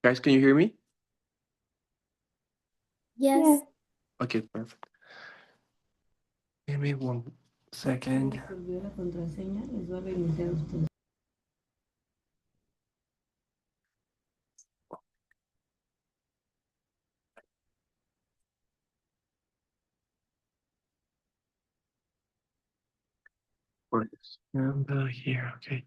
Guys, can you hear me? Yes. Okay, perfect. Give me 1 second. Resolvió la contraseña, les va a reiniciar a ustedes. For this number here, okay.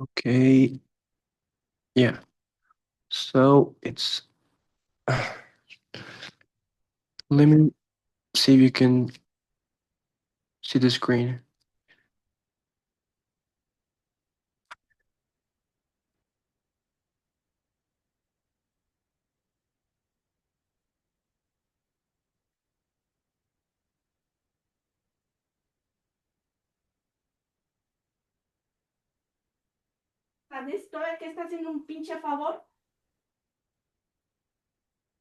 Okay. Yeah. So it's let me see if you can see the screen. ¿Esto es que está haciendo un pinche favor?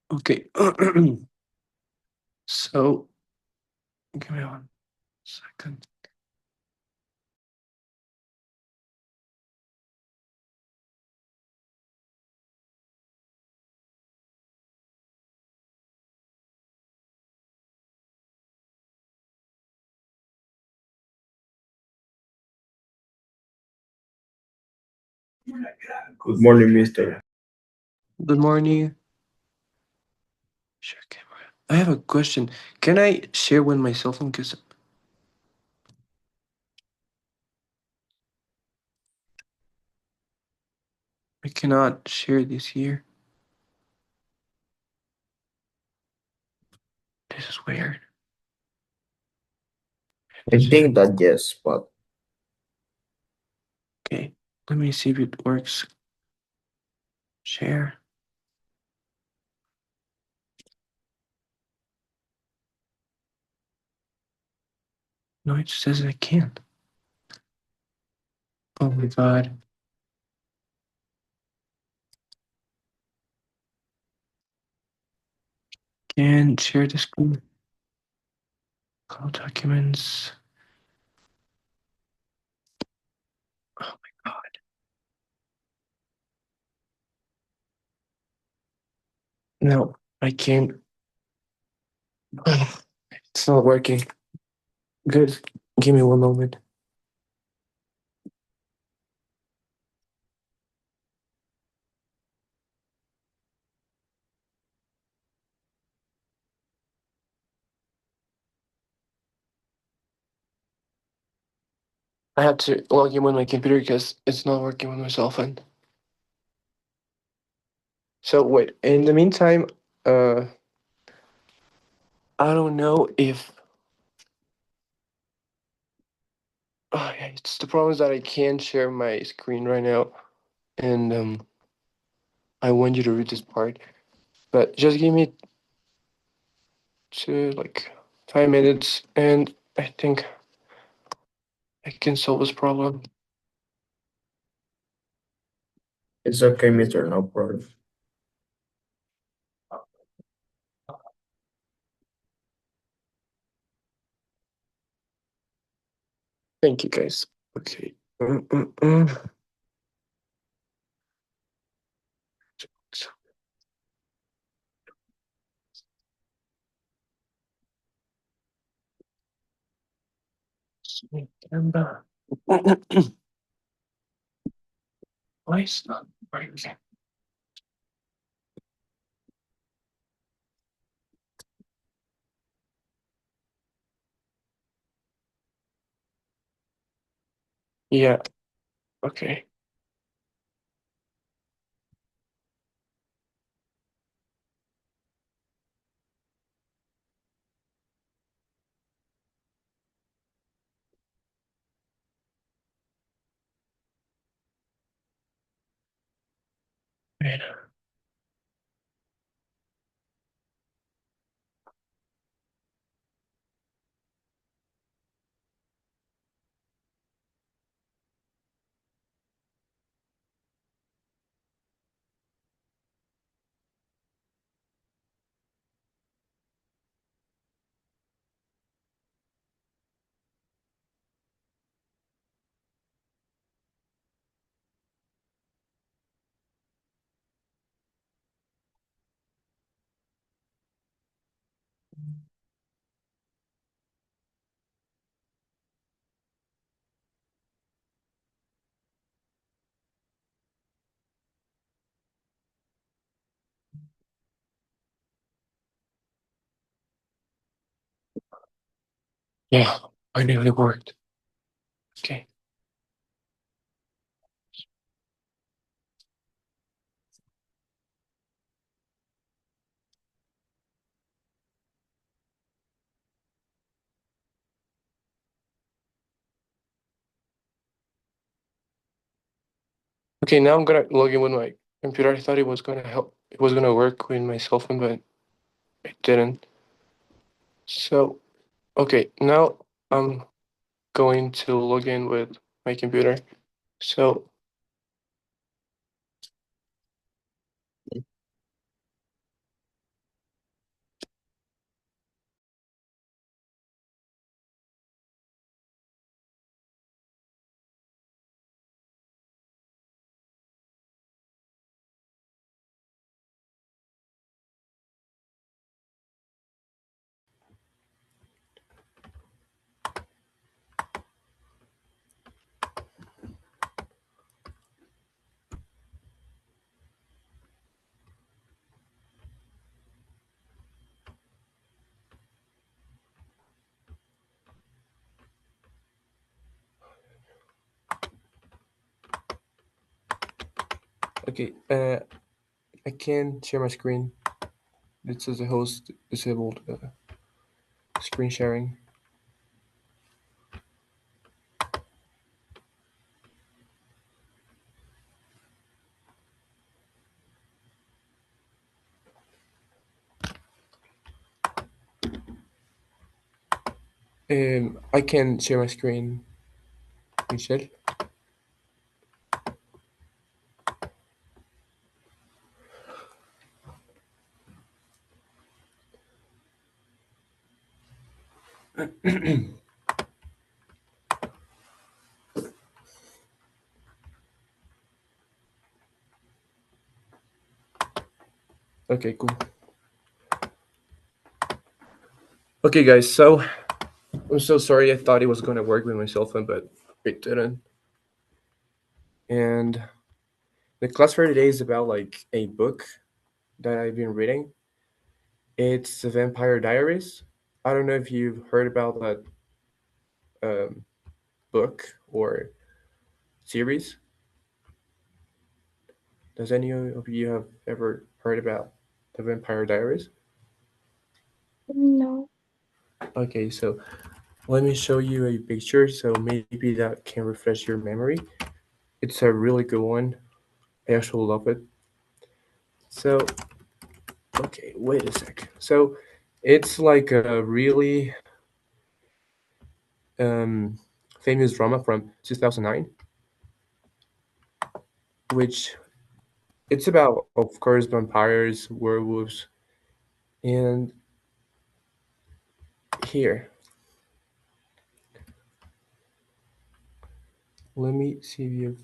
Okay. So give me 1 second. Good morning, mister. Good morning. Share camera. I have a question. Can I share with my cell phone? Because I cannot share this here. This is weird. I think that yes, but Okay. Let me see if it works. Share. No, it says I can't. Oh my god. Can share the screen. Call documents. Oh my god. No, I can't. It's not working. Good. Give me 1 moment. I had to log in with my computer because it's not working with my cell phone. So wait, in the meantime, I don't know if yeah, it's the problem is that I can't share my screen right now, and I want you to read this part, but just give me like 5 minutes, and I think I can solve this problem. it's okay, mister. No problem. Thank you, guys. Okay. So- September. Why is not working? Yeah. Okay. Right. Yeah. Finally worked. Okay. Okay, now I'm gonna log in with my computer. I thought it was gonna help. It was gonna work with my cell phone, but it didn't. So, okay, now I'm going to log in with my computer. So, okay, I can share my screen. It says the host disabled screen sharing. I can share my screen, Michelle. Okay, cool. Okay, guys, so I'm so sorry. I thought it was gonna work with my cell phone, but it didn't. And the class for today is about like a book that I've been reading. It's the Vampire Diaries. I don't know if you've heard about that um, book or series. Does any of you have ever heard about the Vampire Diaries? No. Okay, so let me show you a picture so maybe that can refresh your memory. It's a really good one. I actually love it. So, okay, wait a sec. So, it's like a really um, famous drama from 2009, which it's about, of course, vampires, werewolves, and here, let me see if you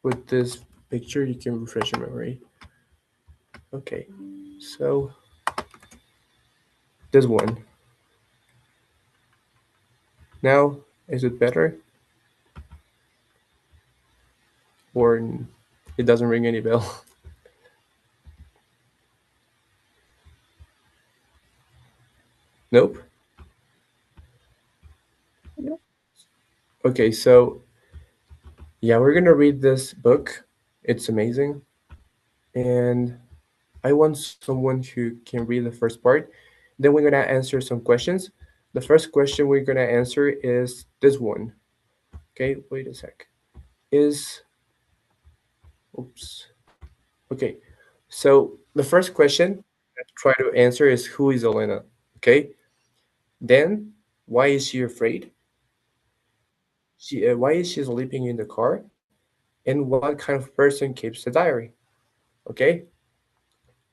with this picture you can refresh your memory. Okay, so this one. Now, is it better or it doesn't ring any bell? Nope. No. Okay, so yeah, we're gonna read this book. It's amazing, and I want someone who can read the first part. Then we're gonna answer some questions. The first question we're gonna answer is this one. Okay, wait a sec. Is oops. Okay, so the first question I try to answer is who is Elena? Okay, then why is she afraid? Why is she sleeping in the car? And what kind of person keeps the diary? Okay,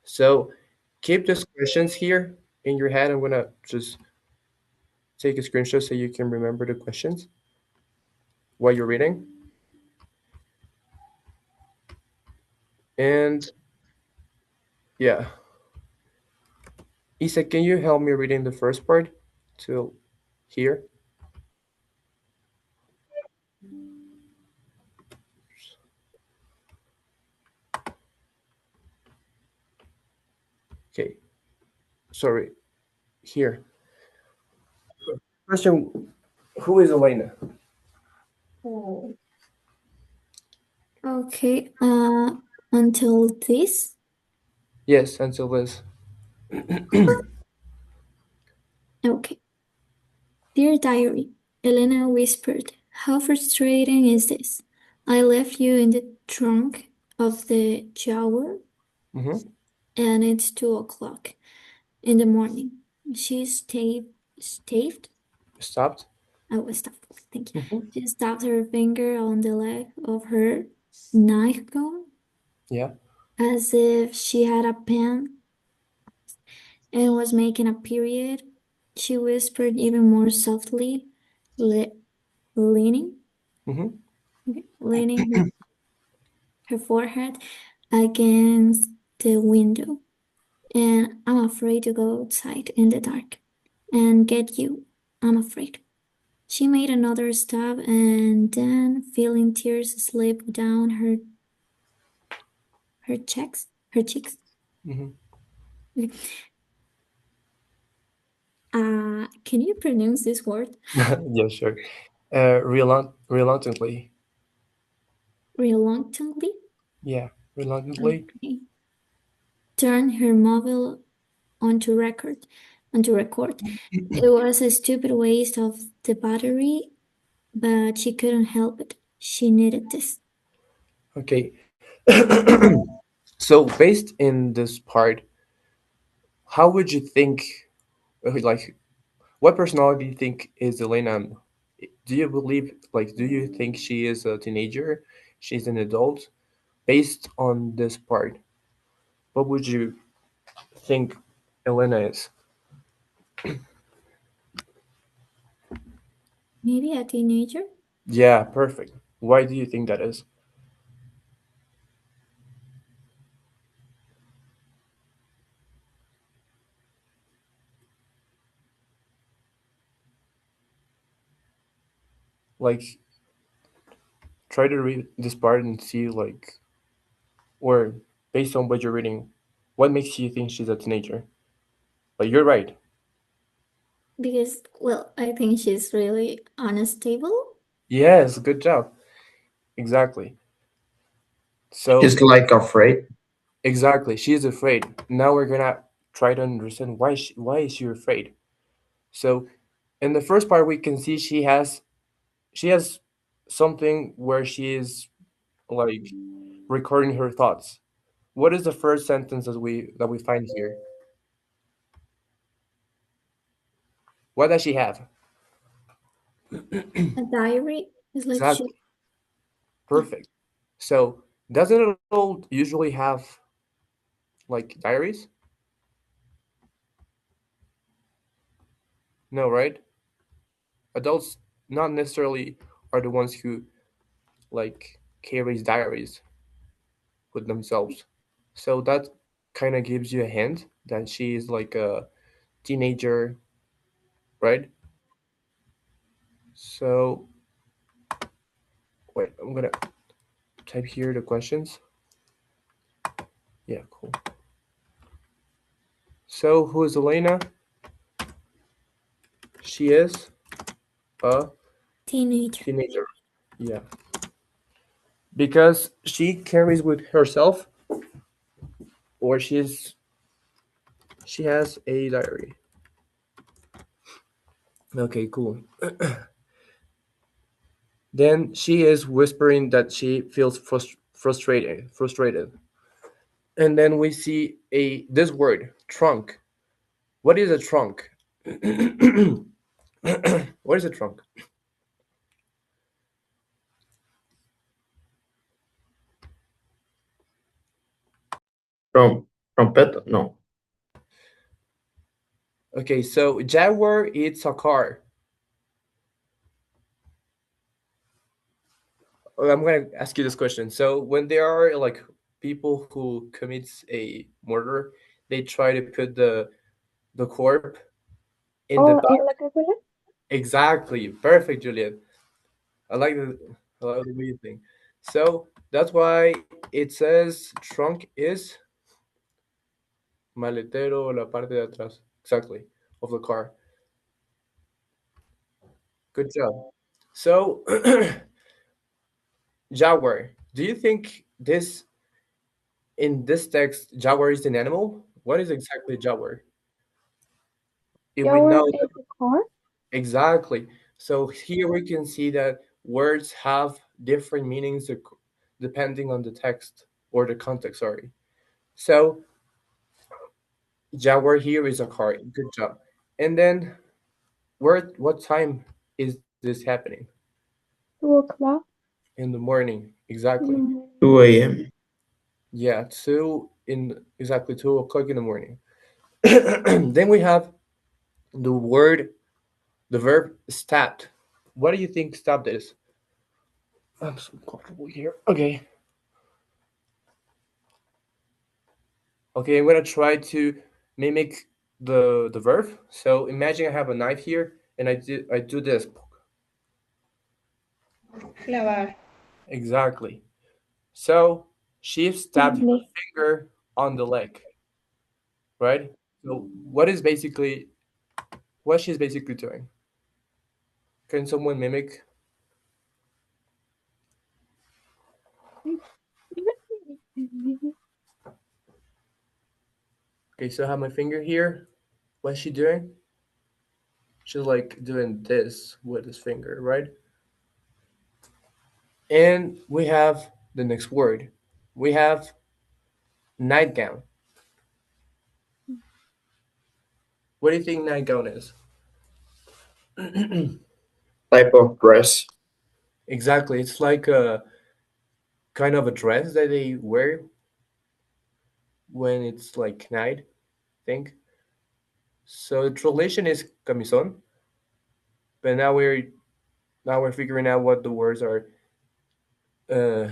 so keep these questions here in your head. I'm gonna just take a screenshot so you can remember the questions while you're reading. And yeah, Isa, can you help me reading the first part to here? Okay, sorry, here. Question: who is Elena? Oh. Okay, until this. Yes, until this. Okay. Dear Diary, Elena whispered, how frustrating is this? I left you in the trunk of the Jaguar Mm-hmm. and it's 2 o'clock in the morning. She staved. Stopped. Oh, stopped. Thank you. Mm-hmm. She stabbed her finger on the leg of her nightgown Yeah. as if she had a pen and was making a period. She whispered even more softly, le- leaning, Mm-hmm. leaning her forehead against the window. And I'm afraid to go outside in the dark and get you. I'm afraid. She made another stab and then, feeling tears slip down her cheeks. Mm-hmm. Can you pronounce this word? Yeah, sure. Reluctantly. Reluctantly. Yeah, reluctantly. Okay. Turn her mobile onto record. Onto record. It was a stupid waste of the battery, but she couldn't help it. She needed this. Okay. So based in this part, how would you think, like, what personality do you think is Elena? Do you believe, like, do you think she is a teenager? She's an adult? Based on this part, what would you think Elena is? Maybe a teenager? Yeah, perfect. Why do you think that is? Like, try to read this part and see, like, or based on what you're reading, what makes you think she's a teenager? But you're right. Because, well, I think she's really unstable. Yes, good job. Exactly. So, She's like afraid. exactly, she is afraid. Now we're gonna try to understand why is she afraid. So, in the first part, we can see she has something where she is like recording her thoughts. What is the first sentence that we find here? What does she have? A diary is like she, Exactly. yeah, Perfect. So, doesn't it all usually have like diaries? No, right? Adults not necessarily are the ones who like carries diaries with themselves. So that kind of gives you a hint that she is like a teenager, right? So wait, I'm gonna type here the questions. Yeah, cool. So who is Elena? She is a Teenager. Teenager. Yeah. Because she carries with herself, or she has a diary. Okay, cool. Then she is whispering that she feels frustrated. And then we see a this word, trunk. What is a trunk? What is a trunk? From trumpet? No. Okay, so Jaguar it's a car. I'm gonna ask you this question. So when there are like people who commits a murder, they try to put the corpse in the Oh, back. ¿en la cajuela? Exactly, perfect, Juliet. I like the I like the way you think. So that's why it says trunk is maletero, la parte de atrás. Exactly, of the car. Good job. So Jaguar, do you think this in this text Jaguar is an animal? What is exactly Jaguar? If we Jaguar know is a car? exactly. So here we can see that words have different meanings depending on the text or the context, sorry. So Jaguar here is a car. Good job. And then what time is this happening? 2 o'clock In the morning. in the Exactly. morning. 2 a.m. Yeah, two in exactly 2 o'clock in the morning. Then we have the word, the verb stabbed. What do you think stabbed is? I'm so comfortable here. Okay. Okay, I'm gonna try to mimic the verb. So imagine I have a knife here and I do this. Clavar. Exactly. So she stabbed her Lovely. finger on the leg, right? So what she's basically doing? Can someone mimic? Okay, so I have my finger here. What's she doing? She's like doing this with his finger, right? And we have the next word. We have nightgown. What do you think nightgown is? Type of dress. Exactly. It's like a kind of a dress that they wear when it's like night, I think. So the translation is camisón, but now we're figuring out what the words are, uh,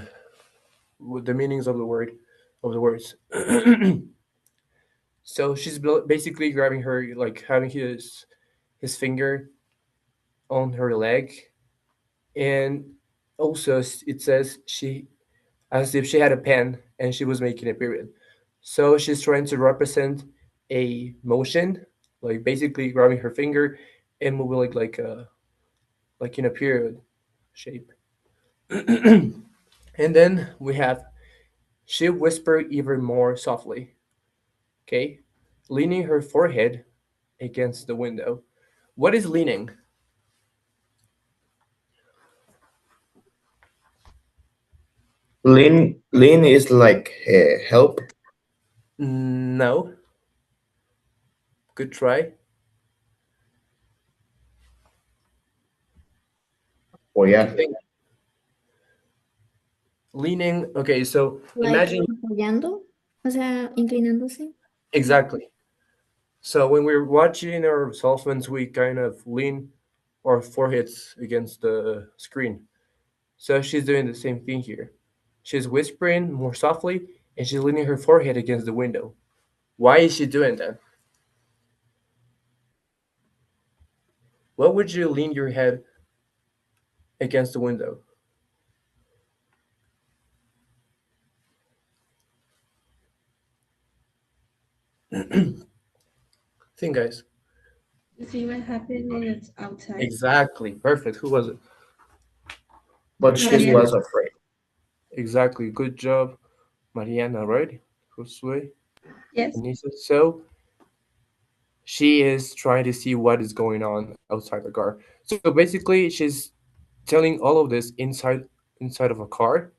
with the meanings of the words. So she's basically grabbing her, like having his finger on her leg, and also it says she as if she had a pen and she was making a period. So she's trying to represent a motion, like basically grabbing her finger and moving like in a period shape. And then we have she whispered even more softly, okay, leaning her forehead against the window. What is leaning? Lean is like help. No. Good try. Oh What do yeah. you think? Leaning. Okay, so Like imagine apoyando, o sea, inclinándose. exactly. So when we're watching our cell phones, we kind of lean our foreheads against the screen. So she's doing the same thing here. She's whispering more softly and she's leaning her forehead against the window. Why is she doing that? What would you lean your head against the window? Think, guys. See what happens when it's outside. Exactly. Perfect. Who was it? But she Mariana. was afraid. Exactly. Good job, Mariana, right? Josue, Yes. Anissa. So she is trying to see what is going on outside the car. So basically, she's telling all of this inside of a car.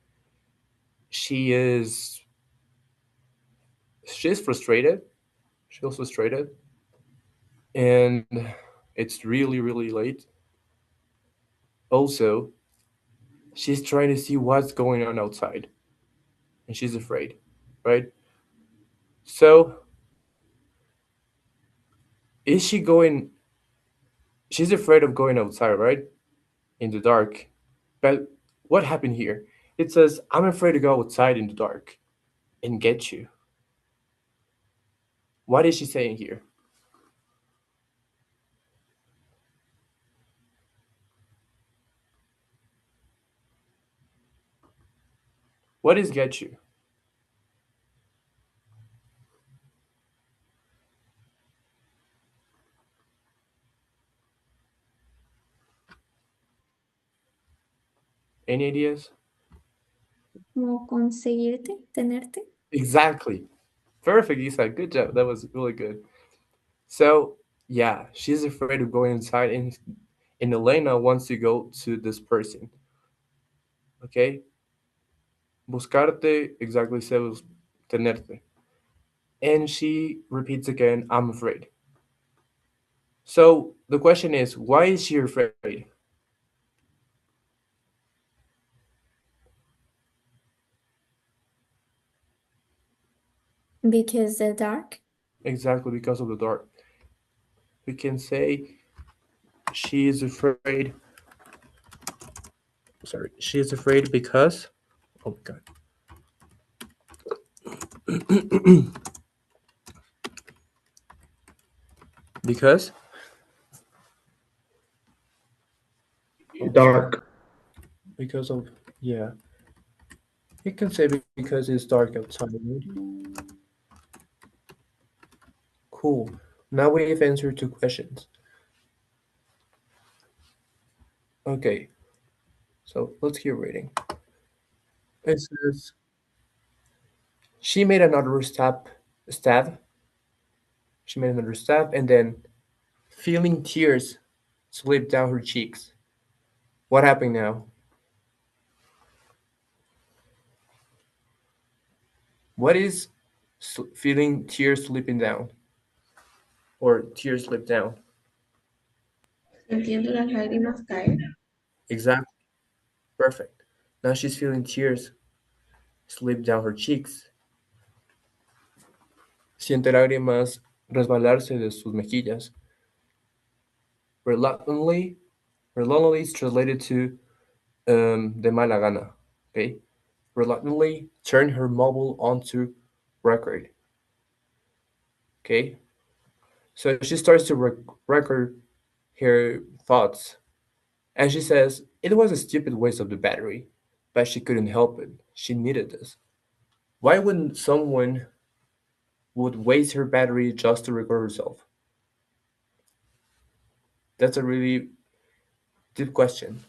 She is she's frustrated. She feels frustrated, and it's really late. Also, she's trying to see what's going on outside, and she's afraid, right? So is she going? She's afraid of going outside, right? In the dark. But what happened here? It says, I'm afraid to go outside in the dark and get you. What is she saying here? What is get you? Any ideas? Como conseguirte, tenerte. Exactly. Perfect, Isa. Good job. That was really good. So, yeah, she's afraid of going inside, and Elena wants to go to this person. Okay? Buscarte exactly says tenerte. And she repeats again, I'm afraid. So the question is, why is she afraid? Because the dark. Exactly because of the dark. We can say she is afraid. Sorry, she is afraid because. Oh my god. Because. Oh, sorry. Dark. Because of, yeah. You can say because it's dark outside. Right? Cool. Now we've answered two questions. Okay, so let's keep reading. It says she made another stab. She made another stab, and then feeling tears slip down her cheeks. What happened now? What is feeling tears slipping down or tears slip down? Sintiendo las lágrimas caer. Exactly. Perfect. Now she's feeling tears slip down her cheeks. Siente lágrimas resbalarse de sus mejillas. Reluctantly, reluctantly is translated to de mala gana. Okay. Reluctantly turn her mobile onto record. Okay. So she starts to record her thoughts. And she says, it was a stupid waste of the battery, but she couldn't help it. She needed this. Why wouldn't someone would waste her battery just to record herself? That's a really deep question.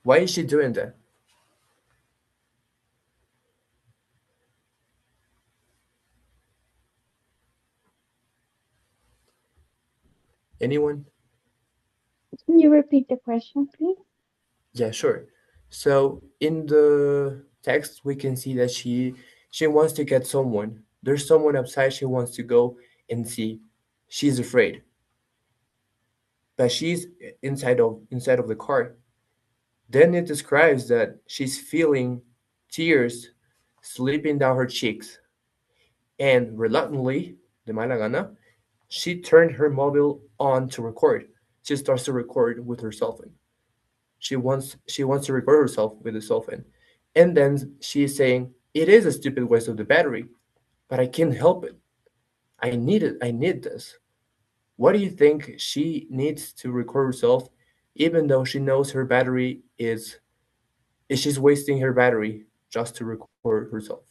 Why is she doing that? Anyone? Can you repeat the question, please? Yeah, sure. So in the text, we can see that she wants to get someone. There's someone outside she wants to go and see. She's afraid, but she's inside of the car. Then it describes that she's feeling tears slipping down her cheeks, and reluctantly, de mala gana, she turned her mobile on to record. She starts to record with her cell phone. She wants to record herself with the cell phone, and then she's saying, "It is a stupid waste of the battery, but I can't help it. I need it. I need this." What do you think she needs to record herself, even though she knows her battery is she's wasting her battery just to record herself?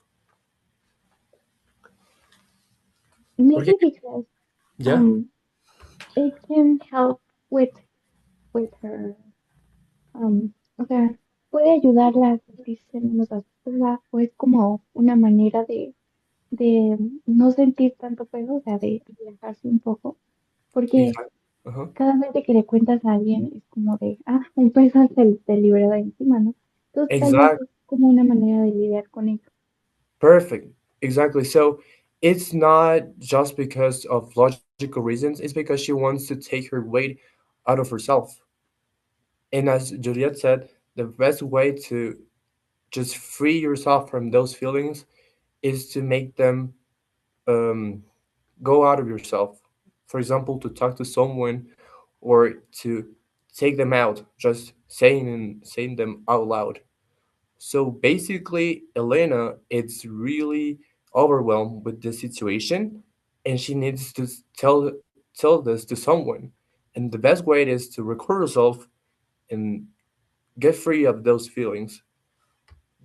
Okay, Maybe because yeah, um it can help with her sea, puede ayudarla a sentirse menos sola o es como una manera de no sentir tanto peso, o sea, de relajarse un poco, porque Exactly. Uh-huh. cada vez de que le cuentas a alguien es como de, un peso se libera de encima, ¿no? Entonces tal vez Exactly. es como una manera de lidiar con ello. Perfect. Exactly. So it's not just because of logical reasons, it's because she wants to take her weight out of herself. And as Juliet said, the best way to just free yourself from those feelings is to make them um, go out of yourself. For example, to talk to someone or to take them out, just saying them out loud. So basically, Elena is really overwhelmed with this situation, and she needs to tell this to someone. And the best way is to record herself and get free of those feelings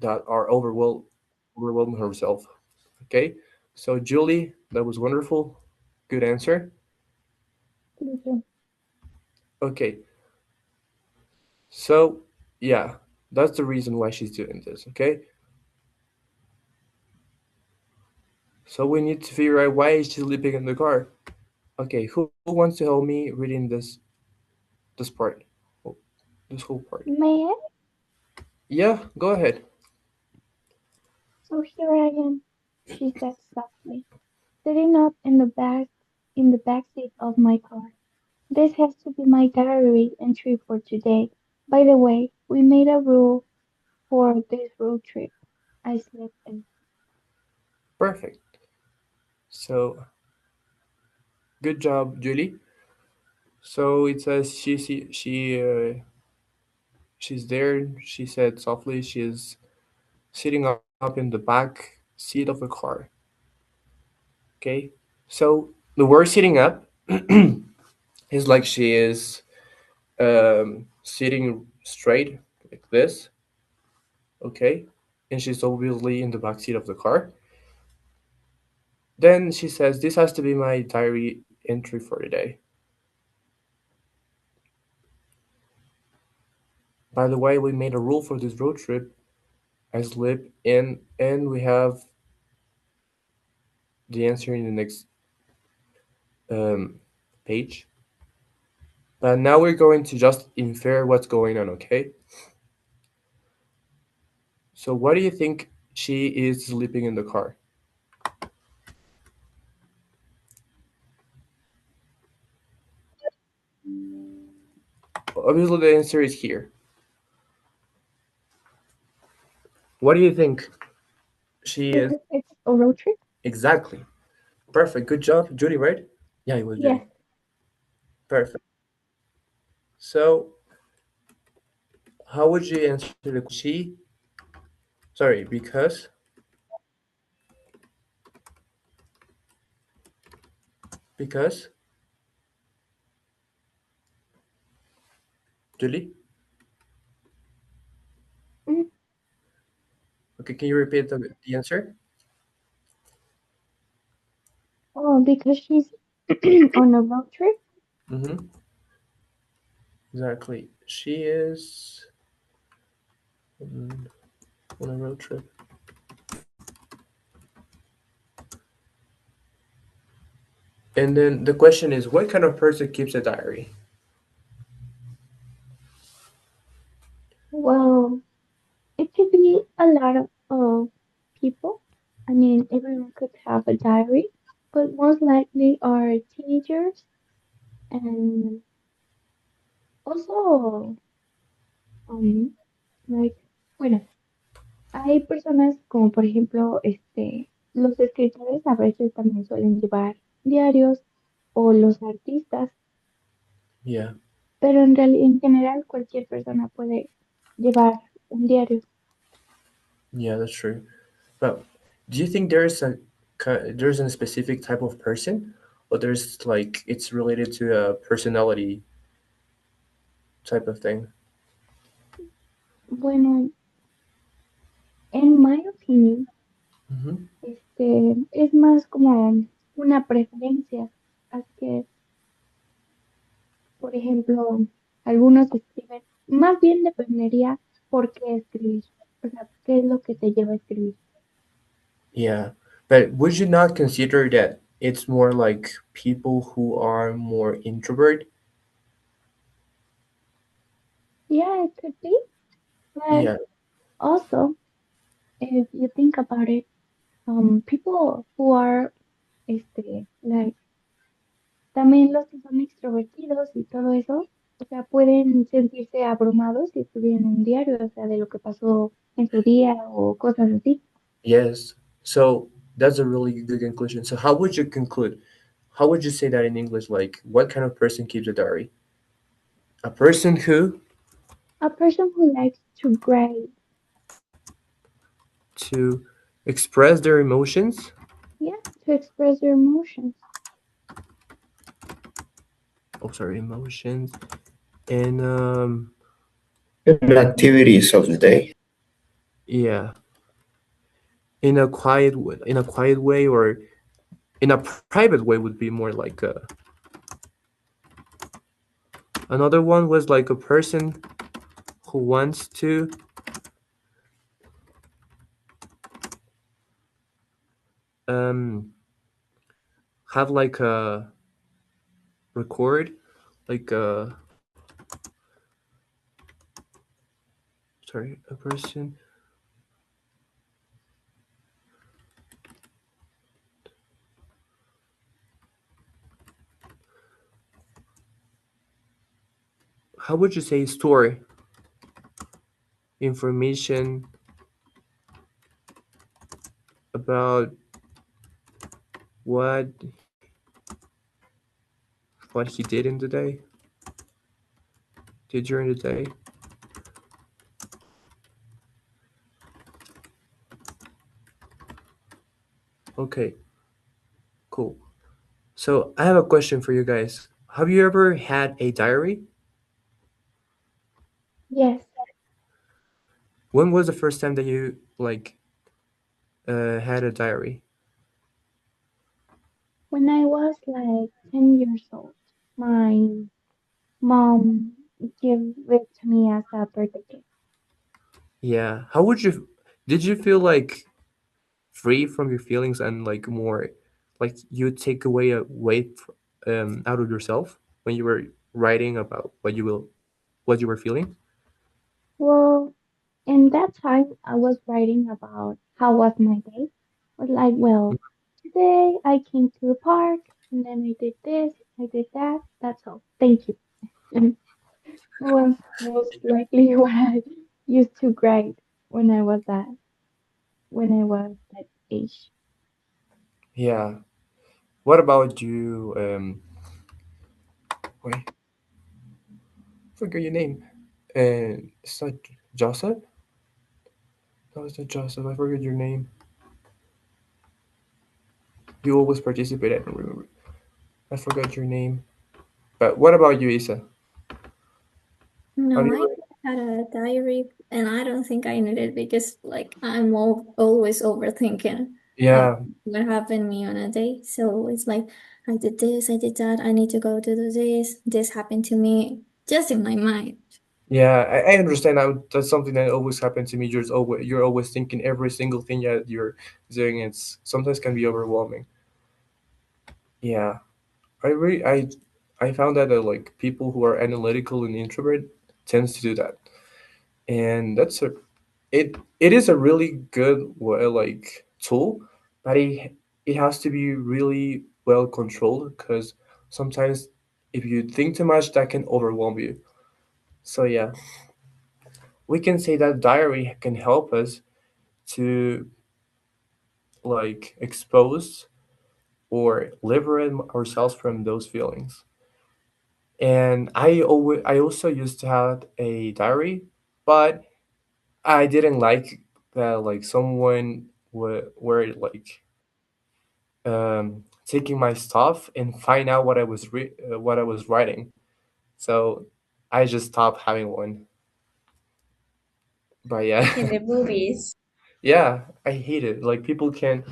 that are overwhelming herself. Okay, so Julie, that was wonderful. Good answer. Incluso, Okay, so yeah, that's the reason why she's doing this. Okay, so we need to figure out why is she sleeping in the car. Okay, who wants to help me reading this part, oh, this whole part? May I? Yeah, go ahead. So here I am, she said softly, sitting up in the back seat of my car. This has to be my diary entry for today. By the way, we made a rule for this road trip. I slept in. Perfect. So good job, Julie. So it says she's there. She said softly she's sitting up in the back seat of the car. Okay, so the word sitting up is like she is sitting straight like this. Okay, and she's obviously in the back seat of the car. Then she says, "This has to be my diary entry for today." By the way, we made a rule for this road trip. I sleep in, and we have the answer in the next um, page. But now we're going to just infer what's going on, okay? So, what do you think she is sleeping in the car? Obviously, the answer is here. What do you think she is? Because it's a road trip? Exactly. Perfect. Good job, Judy, right? Yeah, it was Yes. Judy. Perfect. So, how would you answer the she? Sorry, because Julie. Mm. Okay, can you repeat the answer? Oh, because she's on a road trip? Mm-hmm. Exactly. She is on a road trip. And then the question is, what kind of person keeps a diary? Well, it could be a lot of people. I mean, everyone could have a diary, but most likely are teenagers and also, um, like, bueno, hay personas como por ejemplo, los escritores a veces también suelen llevar diarios o los artistas, Yeah, pero en general cualquier persona puede llevar un diario. yeah, that's true. But do you think there's a specific type of person, or there's like it's related to a personality type of thing? Bueno, en my opinion, Mm-hmm. es más como una preferencia. Así que, por ejemplo, algunos escriben, más bien dependería por qué escribir. O sea, ¿qué es lo que te lleva a escribir? Yeah. But would you not consider that it's more like people who are more introvert? Yeah, it could be. But Yeah. also, if you think about it, people who are, like, también los que son extrovertidos y todo eso, o sea, pueden sentirse abrumados si escriben un diario, o sea, de lo que pasó en su día o cosas así. Yes. So that's a really good conclusion. So how would you conclude? How would you say that in English? Like, what kind of person keeps a diary? A person who A person who likes to write, to express their emotions. yeah, to express their emotions. Oh, sorry, emotions and And activities of the day. yeah, in a quiet way, or in a private way would be more like a. Another one was like a person who wants to um have like a record, like a sorry, a person. How would you say store information about what what he did in the day, did during the day? Okay, cool. So I have a question for you guys. Have you ever had a diary? Yes, When was the first time that you like had a diary? when I was like 10 years old, my mom gave it to me as a birthday gift. Yeah. How would you? Did you feel like free from your feelings and like more, like you take away a weight out of yourself when you were writing about what you were feeling? Well, in that time, I was writing about how was my day. I was like, well, today I came to the park and then I did this, I did that. That's all. Thank you. And that was most likely what I used to write when I was that age. Yeah. What about you? Wait, forget your name. It's not Joseph. No, it's not Joseph. I forget your name. You always participate. I don't remember. I forgot your name. But what about you, Isa? Have No, you I ever? had a diary, and I don't think I need it because, like, I'm always overthinking uh, Yeah, what happened to me on a day. So it's like, I did this, I did that, I need to go to do this happened to me, just in my mind. yeah. I understand. That's something that always happens to me. You're always thinking every single thing that you're doing. It's sometimes can be overwhelming. Yeah, I found that like people who are analytical and introvert tends to do that, and it is a really good like tool, but it has to be really well controlled because sometimes if you think too much, that can overwhelm you. So yeah, we can say that diary can help us to like expose or liberate ourselves from those feelings. And I also used to have a diary, but I didn't like that like someone were like taking my stuff and find out what I was writing. So I just stopped having one. But yeah, In the movies. yeah, I hate it. Like people can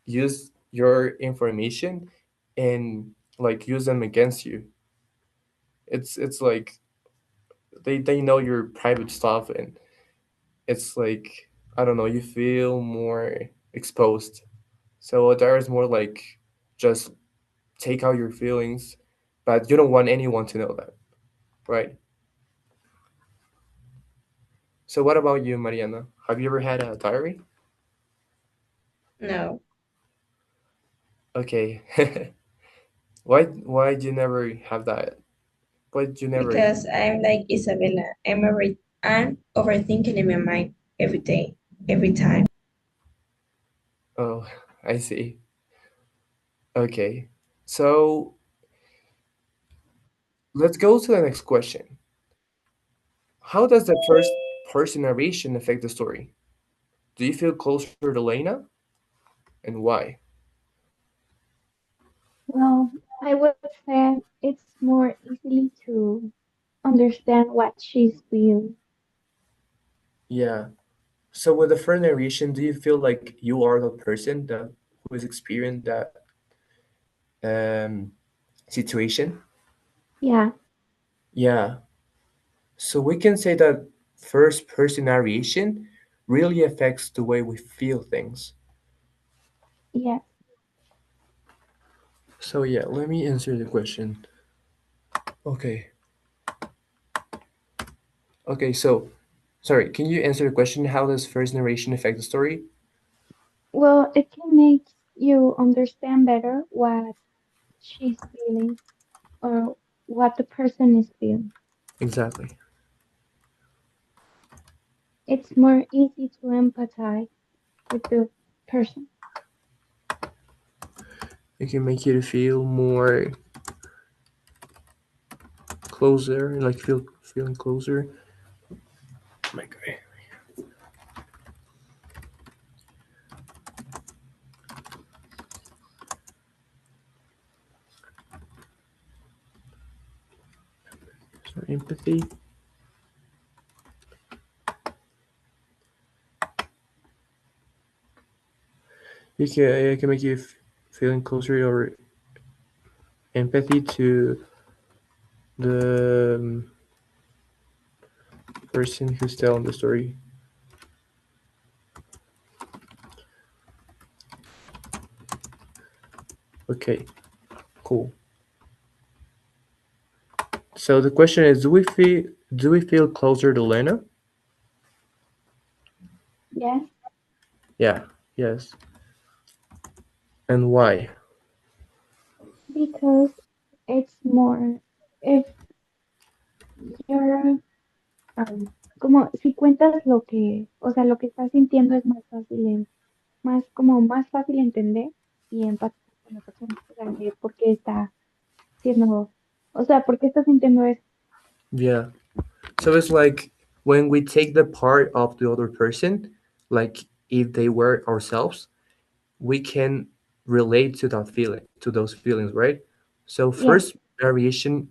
use your information and like use them against you. It's like they know your private stuff, and it's like, I don't know, you feel more exposed. So a diary is more like just take out your feelings, but you don't want anyone to know that, right? So what about you, Mariana? Have you ever had a diary? No, Okay. Why do you never have that? Why do you never? because I'm like Isabella. I'm overthinking in my mind every day, every time. Oh, I see. Okay. So let's go to the next question. How does the first person narration affect the story? Do you feel closer to Lena, and why? Well, I would say it's more easily to understand what she's feeling. Yeah. So with the first narration, do you feel like you are the person that who is experiencing that um, situation? Yeah, Yeah. So we can say that first person narration really affects the way we feel things. yes. So yeah, let me answer the question. Okay. Okay, so sorry, can you answer the question? How does first narration affect the story? Well, it can make you understand better what she's feeling or what the person is feeling. Exactly. It's more easy to empathize with the person. It can make you to feel more closer, like feeling closer. Oh my god. So empathy. It can make you feeling closer or empathy to the person who's telling the story. Okay, cool. So the question is, do we feel closer to Lena? Yes, Yeah. Yes. And why? because it's more, if you're, como si cuentas lo que, o sea, lo que estás sintiendo es más fácil, más como más fácil entender y empatizar con la persona, o sea, de por qué está siendo, o sea, por qué está sintiendo eso. Yeah. So it's like when we take the part of the other person, like if they were ourselves, we can relate to that feeling, to those feelings, right? So Yes, first variation,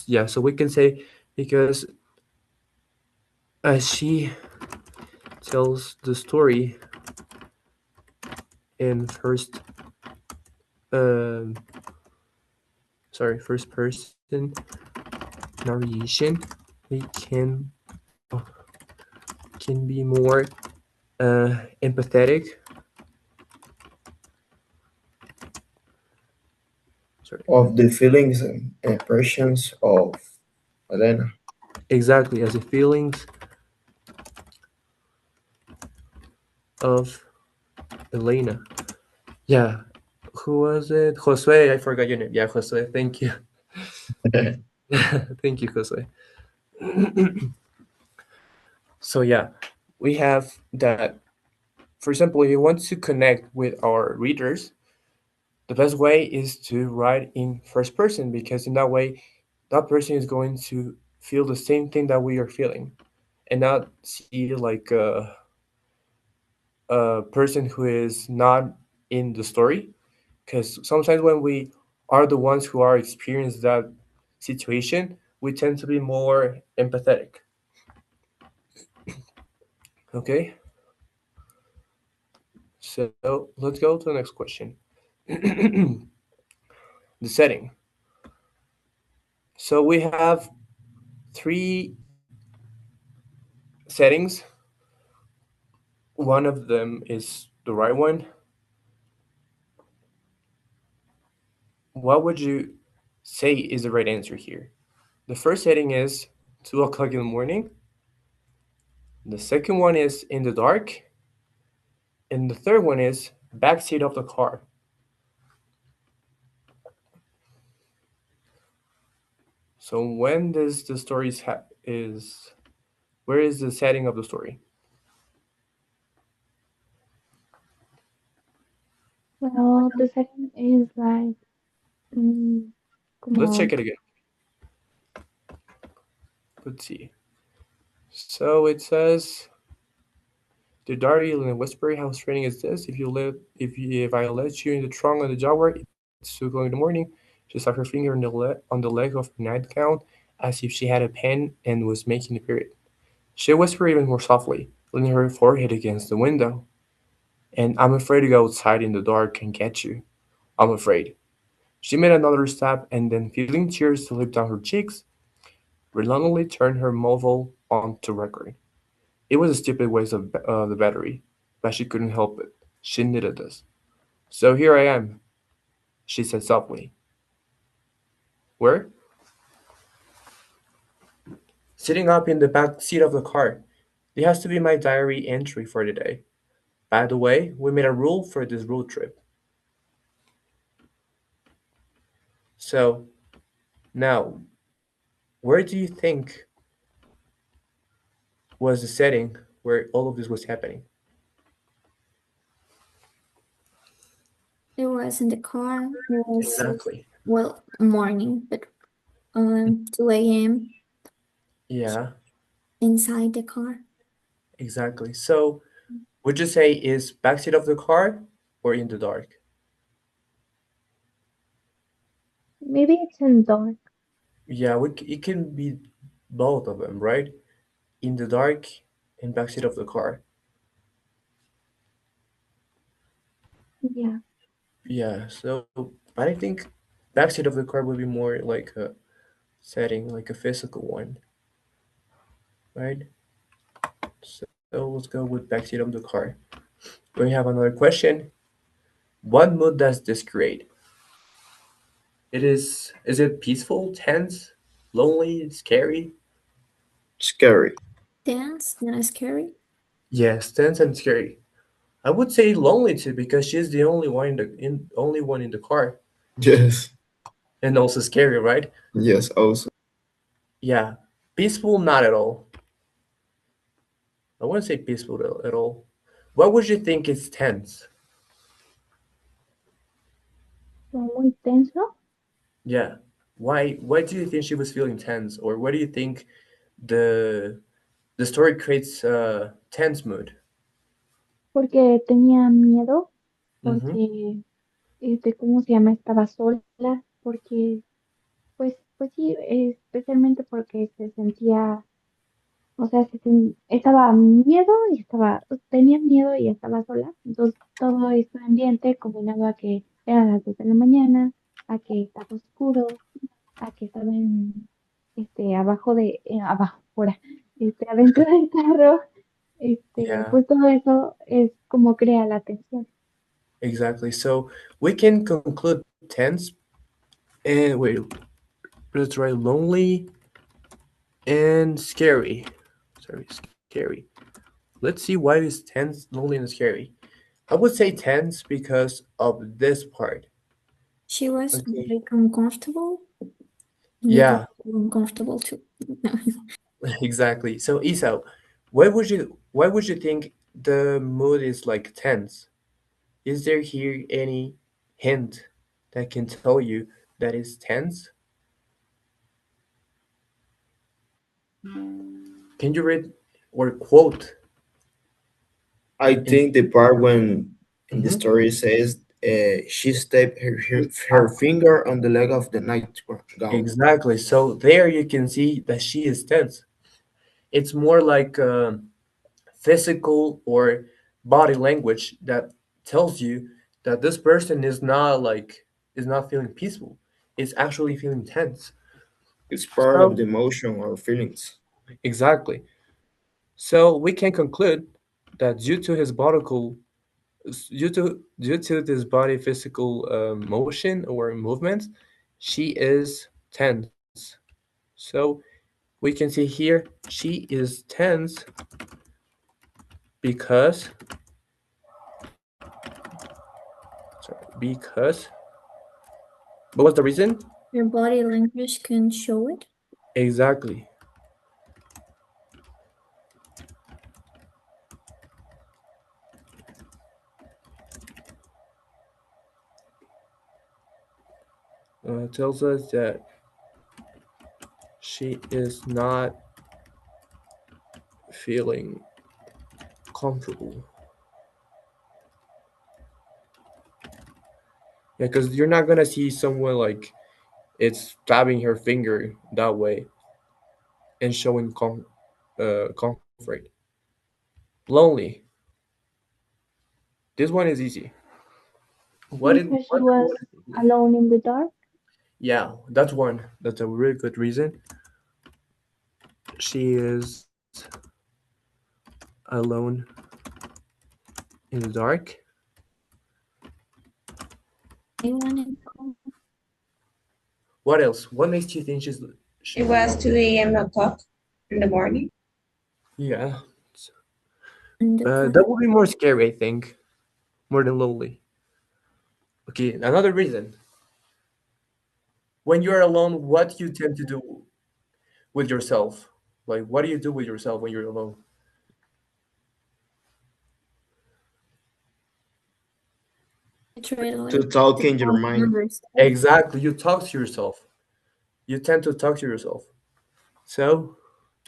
yeah. So we can say because as she tells the story in um, first person narration, we can be more empathetic. Sorry, of the feelings and impressions of Elena. exactly as the feelings of Elena. Yeah, who was it? Josue. I forgot your name. Yeah, Josue. Thank you. Thank you, Josue. So yeah, we have that. For example, if you want to connect with our readers, the best way is to write in first person because in that way, that person is going to feel the same thing that we are feeling, and not see like a person who is not in the story. Because sometimes when we are the ones who are experiencing that situation, we tend to be more empathetic. Okay, so let's go to the next question. The setting. So we have three settings one of them is the right one, what would you say is the right answer here? The first setting is 2 o'clock in the morning. The second one is in the dark. And the third one is backseat of the car. So when does the story is where is the setting of the story? Well, the second is like, Let's como, check it again. Let's see. So it says the Darty and the Whisper, how training is this? If I let you in the trunk of the Jaguar, it's 2 o'clock in the morning. She stuck her finger on the leg of her nightgown as if she had a pen and was making a period. She whispered even more softly, leaning her forehead against the window. And I'm afraid to go outside in the dark and get you. I'm afraid. She made another step and then, feeling tears slip down her cheeks, reluctantly turned her mobile on to record. It was a stupid waste of the battery, but she couldn't help it. She needed this. So here I am, she said softly. Where? Sitting up in the back seat of the car. It has to be my diary entry for the day. By the way, we made a rule for this road trip. So now, where do you think was the setting where all of this was happening? It was in the car. It was, Exactly. well, morning, but 2 a.m. Yeah, inside the car. exactly. So, would you say is backseat of the car or in the dark? maybe it's in dark. Yeah, it can be both of them, right? In the dark and backseat of the car. Yeah. Yeah, so but I think backseat of the car would be more like a setting, like a physical one, right? So let's go with backseat of the car. We have another question. What mood does this create? Is it peaceful, tense, lonely, scary? Scary. Dance, not scary. Yes, tense and scary. I would say lonely too because she's the only one only one in the car, Yes. and also scary, right? Yes, also. Yeah, peaceful not at all. I wouldn't say peaceful at all. What would you think is tense? Muy tenso. Yeah. Why do you think she was feeling tense, or why do you think the the story creates a tense mood? Porque tenía miedo, Mm-hmm. porque, ¿cómo se llama? Estaba sola, porque, pues sí, especialmente porque se sentía, o sea, estaba miedo y tenía miedo y estaba sola. Entonces, todo este ambiente combinado a que eran las 2 de la mañana, a que estaba oscuro, a que estaba abajo, fuera, adentro del carro, Yeah, pues todo eso es como crea la tensión. exactly. So we can conclude tense and wait, let's try lonely and scary. Sorry, scary. Let's see why is tense, lonely, and scary. I would say tense because of this part. She was Okay. very uncomfortable. You were Yeah, uncomfortable too. No. exactly. So Isa, why would you think the mood is like tense? Is there here any hint that can tell you that it's tense? Can you read or quote? I In, think the part when in the Mhm. story says she stepped her finger on the leg of the nightgown. Exactly. So there you can see that she is tense. It's more like physical or body language that tells you that this person is not feeling peaceful. It's actually feeling tense. It's part of So the emotion or feelings. exactly. So we can conclude that due to this body physical motion or movement, she is tense. So we can see here she is tense because what was the reason? Your body language can show it. Exactly. Tells us that she is not feeling comfortable. Yeah, because you're not gonna see someone like it's stabbing her finger that way and showing comfort. Lonely. This one is easy. Because she was What is lonely? alone in the dark. Yeah, that's one. That's a really good reason. She is alone in the dark. Anyone in What else? What makes you think It was 2 a.m. o'clock in the morning. yeah. the That would be more scary, I think, more than lonely. Okay, another reason. When you're alone, what do you tend to do with yourself? Like, what do you do with yourself when you're alone? I try To to talk in your calm mind. numbers. Exactly, you talk to yourself. You tend to talk to yourself. So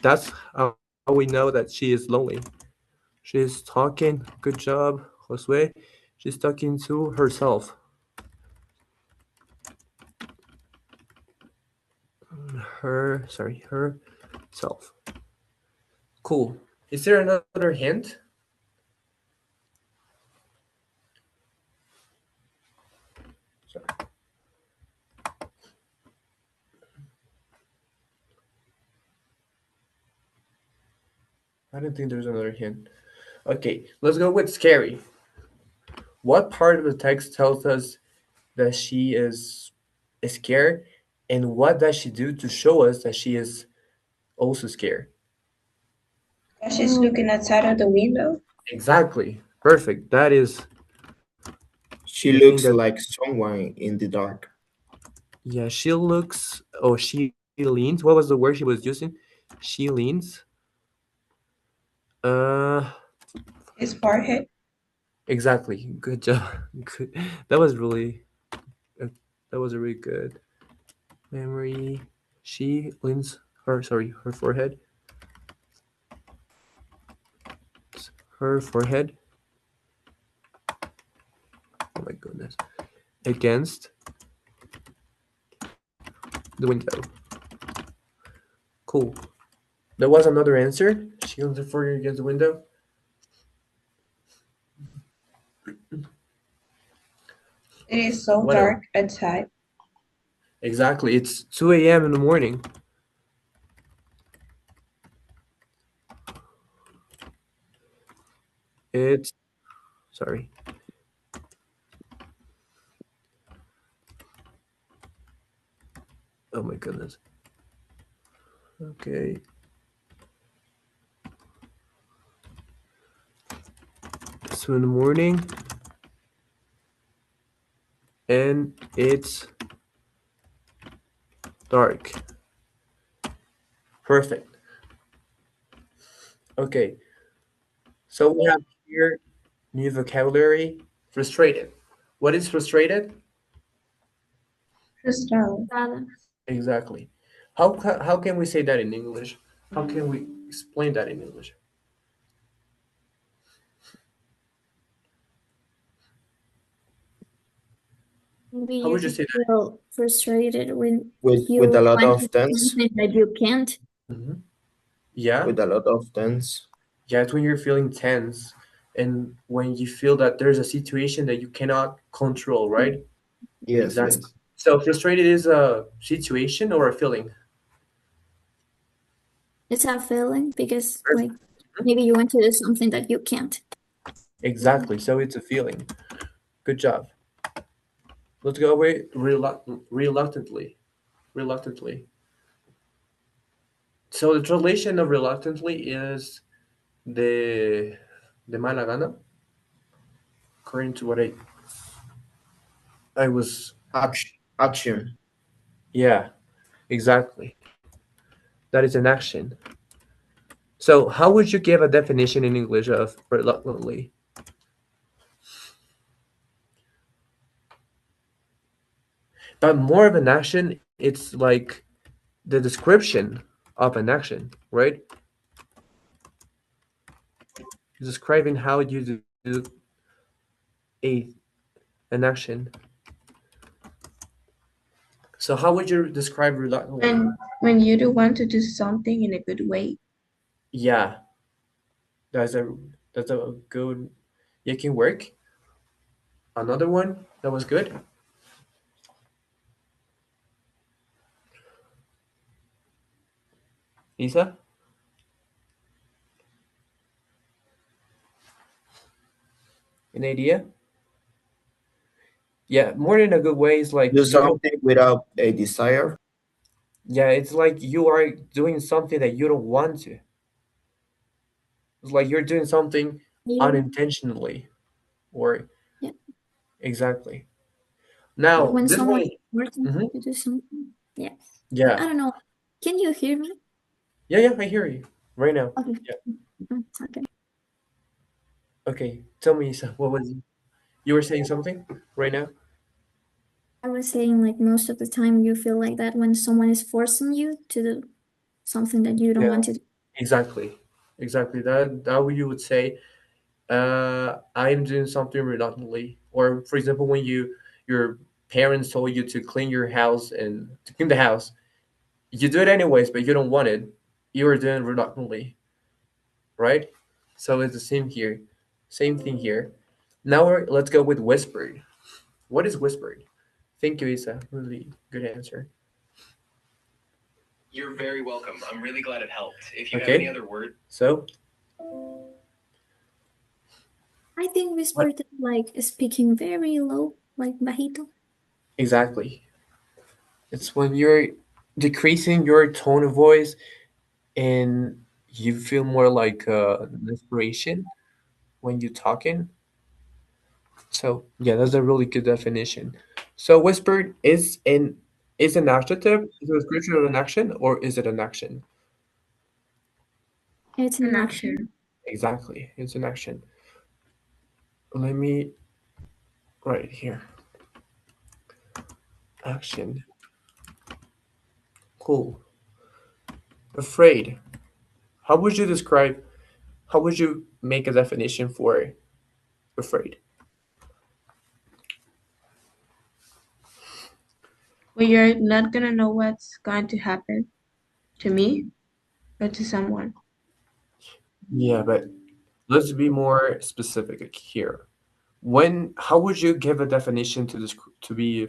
that's how we know that she is lonely. She's talking. Good job, Josue. She's talking to herself. Herself. Cool. Is there another hint? Sorry. I don't think there's another hint. Okay, let's go with scary. What part of the text tells us that she is scared, and what does she do to show us that she is also scared? She's looking outside of the window. Exactly. Perfect. That is She the thing looks that, like someone in the dark. yeah, she looks, oh, she leans. What was the word she was using? She leans. Uh, His forehead. exactly. Good job. Good. That was really, uh, that was a really good memory. She leans her forehead. Her forehead. Oh my goodness. Against the window. Cool. There was another answer. She leans her forehead against the window. It is so What else? dark outside. Exactly. It's 2 a.m. in the morning. It's sorry. Oh my goodness. Okay. So in the morning, and it's dark. Perfect. Okay. So we have here new vocabulary. Frustrated. What is frustrated? Frustrado. Nada. Exactly. How can we say that in English? How can we explain that in English? Maybe How would you you say feel frustrated when With a you lot want to of do tense. something that you can't. that? Yeah. With a lot of tense. Yeah, it's when you're feeling tense and when you feel that there's a situation that you cannot control, right? Yes, Exactly. yes. So frustrated is a situation or a feeling? It's a feeling because like Perfect. maybe you want to do something that you can't. Exactly. So it's a feeling. Good job. Let's go away reluctantly. Reluctantly. So the translation of reluctantly is the de mala gana, according to what I was. Action. Action. Yeah, exactly. That is an action. So how would you give a definition in English of reluctantly? But more of an action, it's like the description of an action, right? Describing how you do a an action. So how would you describe reluctantly? When you do want to do something in a good way. Yeah, that's a that's a good. It can work. Another one that was good. Isa, an idea? Yeah, more than a good way is like Do you don't. something without a desire. Yeah, it's like you are doing something that you don't want to. It's like you're doing something Yeah, unintentionally, or yeah. exactly. Or Now when this someone one, is forcing mhm, you to do something. Yeah. But yeah, I don't know. Can you hear me? yeah, I hear you right now. Okay. Yeah, Okay. okay. Tell me, Isa, what was you were saying something right now? I was saying like most of the time you feel like that when someone is forcing you to do something that you don't Yeah, want to do. exactly, exactly. That what you would say. I'm doing something reluctantly, or for example, when your parents told you to clean your house and to clean the house, you do it anyways, but you don't want it. You are doing reluctantly, right? So it's the same here, same thing here. Now let's go with whispered. What is whispered? Thank you, Isa. Really good answer. You're very welcome. I'm really glad it helped. If you have any Okay, other words, so I think what whispered is like speaking very low, like bajito. exactly? It's when you're decreasing your tone of voice and you feel more like an inspiration when you're talking. So yeah, that's a really good definition. So whispered is an adjective, is a description of an action, or is it an action? It's An an action. action. Exactly, it's an action. Let me write it here. Action. Cool. Afraid. How would you describe? How would you make a definition for afraid? When you're not gonna know what's going to happen to me or to someone. Yeah, but let's be more specific here. When how would you give a definition to this to be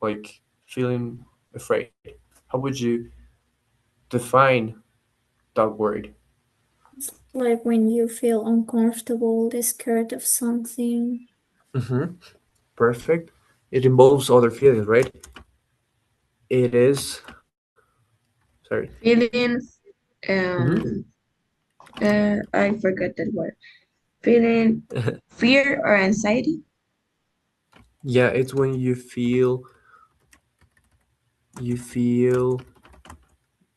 like feeling afraid? How would you define that word? It's like when you feel uncomfortable, scared of something. Mm-hmm. Perfect. It involves other feelings, right? It is. Sorry. Feelings, Mm-hmm. I forgot that word. Feeling fear or anxiety. Yeah, it's when you feel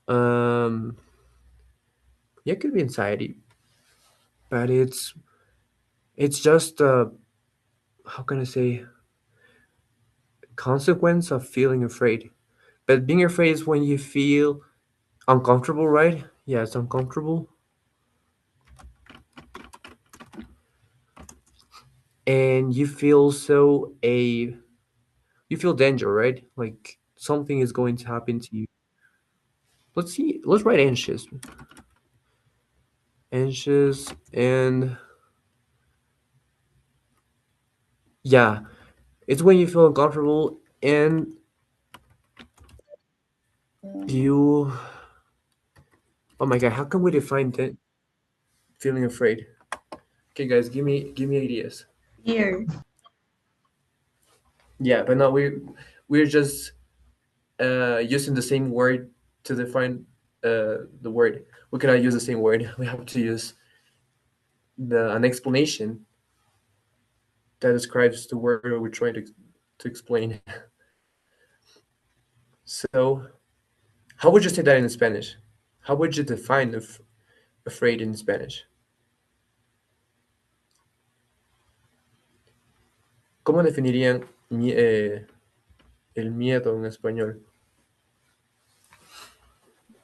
um yeah, it could be anxiety, but it's just how can I say consequence of feeling afraid. But being afraid is when you feel uncomfortable, right? Yeah, it's uncomfortable. And you feel you feel danger, right? Like something is going to happen to you. Let's see. Let's write anxious. Anxious and yeah, it's when you feel uncomfortable and you oh my god, how can we define that? feeling afraid? Okay, guys, give me ideas. Fear. Yeah, but no, we're just using the same word to define the word. We cannot use the same word. We have to use an explanation that describes the word we're trying to explain. So, how would you say that in Spanish? How would you define afraid in Spanish? ¿Cómo definirían el miedo en español?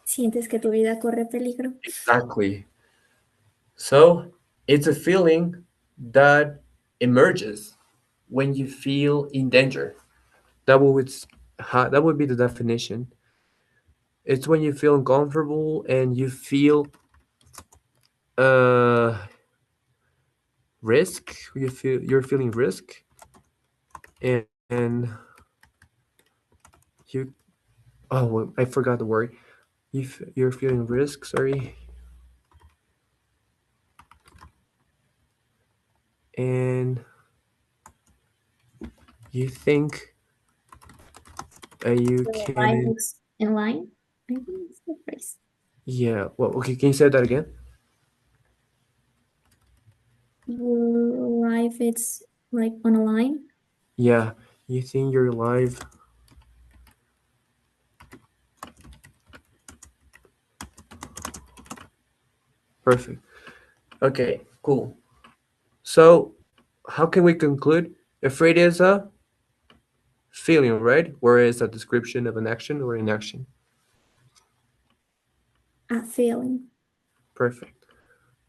¿Sientes que tu vida corre peligro? Exactly. So, it's a feeling that emerges when you feel in danger. That would be the definition. It's when you feel uncomfortable and you feel uh risk. You're feeling risk, and you well, I forgot the word. You're feeling risk. Sorry, and you think you Your life can. is in line. I think it's the phrase. Yeah. Well, okay. Can you say that again? Your life is like on a line. Yeah. You think your life. Perfect. Okay. Cool. So, how can we conclude? Afraid is a feeling, right? Whereas a description of an action or inaction. A feeling. Perfect.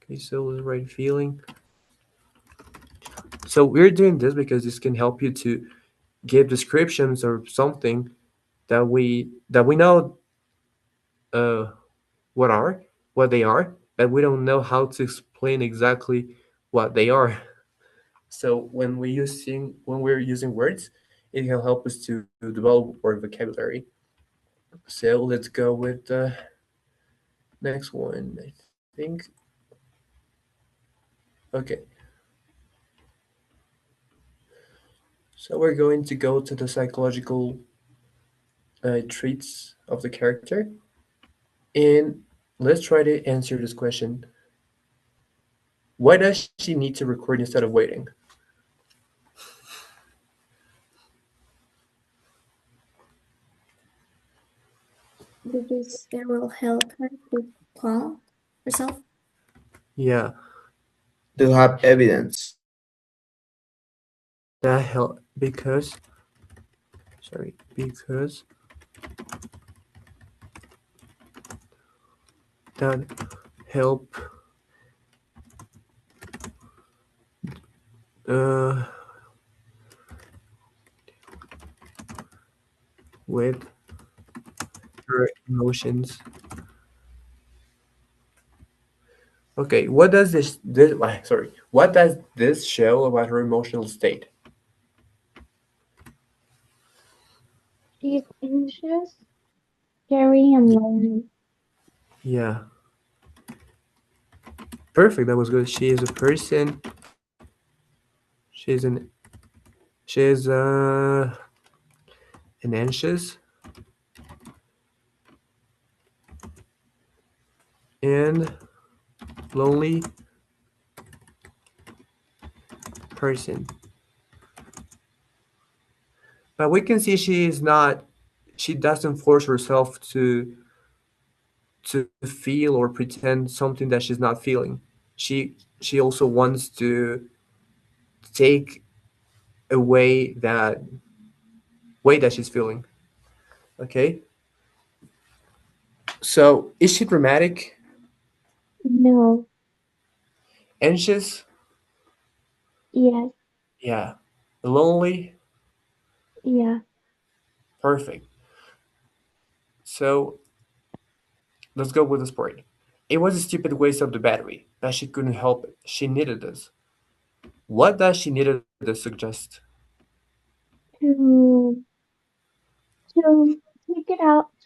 Okay, so let's write feeling. So we're doing this because this can help you to give descriptions of something that we know uh, what are what they are, but we don't know how to explain exactly what they are. So when we're using words, it can help us to develop our vocabulary. So let's go with the next one. I think. Okay. So we're going to go to the psychological traits of the character, and let's try to answer this question. Why does she need to record instead of waiting? Because it will help her to calm herself. Yeah, To have evidence. that help because sorry because that help uh with her emotions. Okay, what does this show about her emotional state? She's anxious, scary, and lonely. Yeah, perfect. That was good. She is a person. She's she's an anxious and lonely person. But we can see she doesn't force herself to feel or pretend something that she's not feeling. She also wants to take away that way that she's feeling. Okay? So is she dramatic, No, anxious? yes, Yeah. Lonely? yeah. Perfect. So let's go with the sport. It was a stupid waste of the battery, but she couldn't help it. She needed this. What does she needed to suggest? To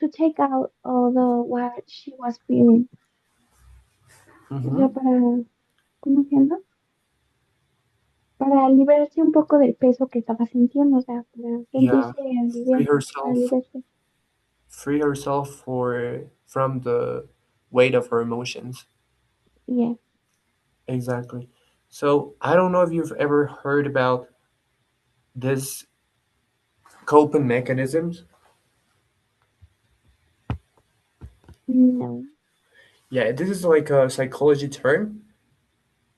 to take out all the what she was feeling. O sea, Mm-hmm. ¿cómo se llama? Para liberarse un poco del peso que estaba sintiendo, o sea, para Yeah, sentirse free aliviada, para herself, liberarse. free herself from the weight of her emotions. Yeah. Exactly. So I don't know if you've ever heard about this coping mechanisms. No. Yeah, this is like a psychology term,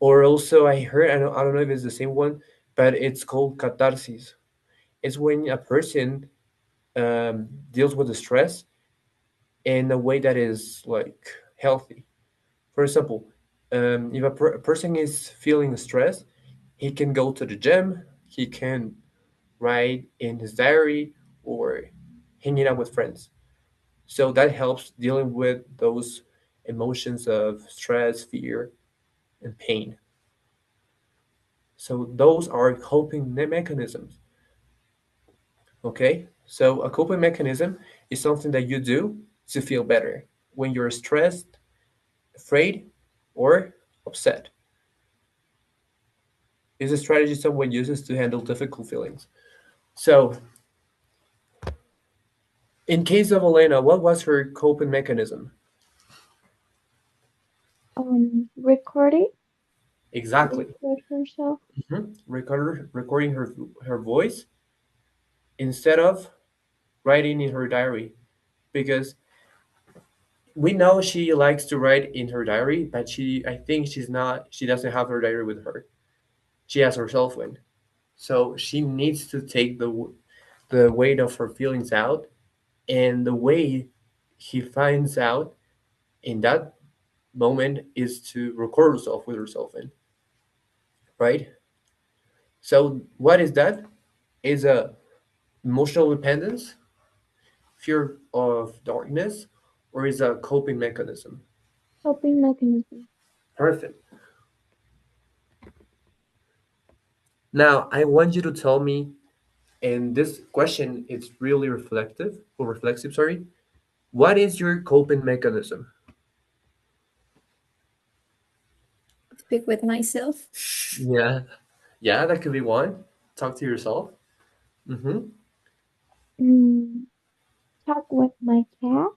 or also I heard, I don't know if it's the same one, but it's called catharsis. It's when a person deals with the stress in a way that is like healthy. For example, if a person is feeling stressed, he can go to the gym, he can write in his diary, or hanging out with friends. So that helps dealing with those emotions of stress, fear, and pain. So those are coping mechanisms. Okay? So a coping mechanism is something that you do to feel better when you're stressed, afraid, or upset. It's a strategy someone uses to handle difficult feelings. So, in case of Elena, what was her coping mechanism? Record it, Exactly. record herself. Recording her voice instead of writing in her diary, because we know she likes to write in her diary, but I think she doesn't have her diary with her. She has her cell phone. So she needs to take the weight of her feelings out, and the way he finds out in that moment is to record herself with her cell phone, right? So what is that? Is a emotional dependence, fear of darkness, or is a coping mechanism? Coping mechanism. Perfect. Now I want you to tell me, and this question is really reflexive, sorry. What is your coping mechanism? Speak with myself. Yeah. Yeah, that could be one. Talk to yourself. Mm-hmm. Mm, talk with my cat.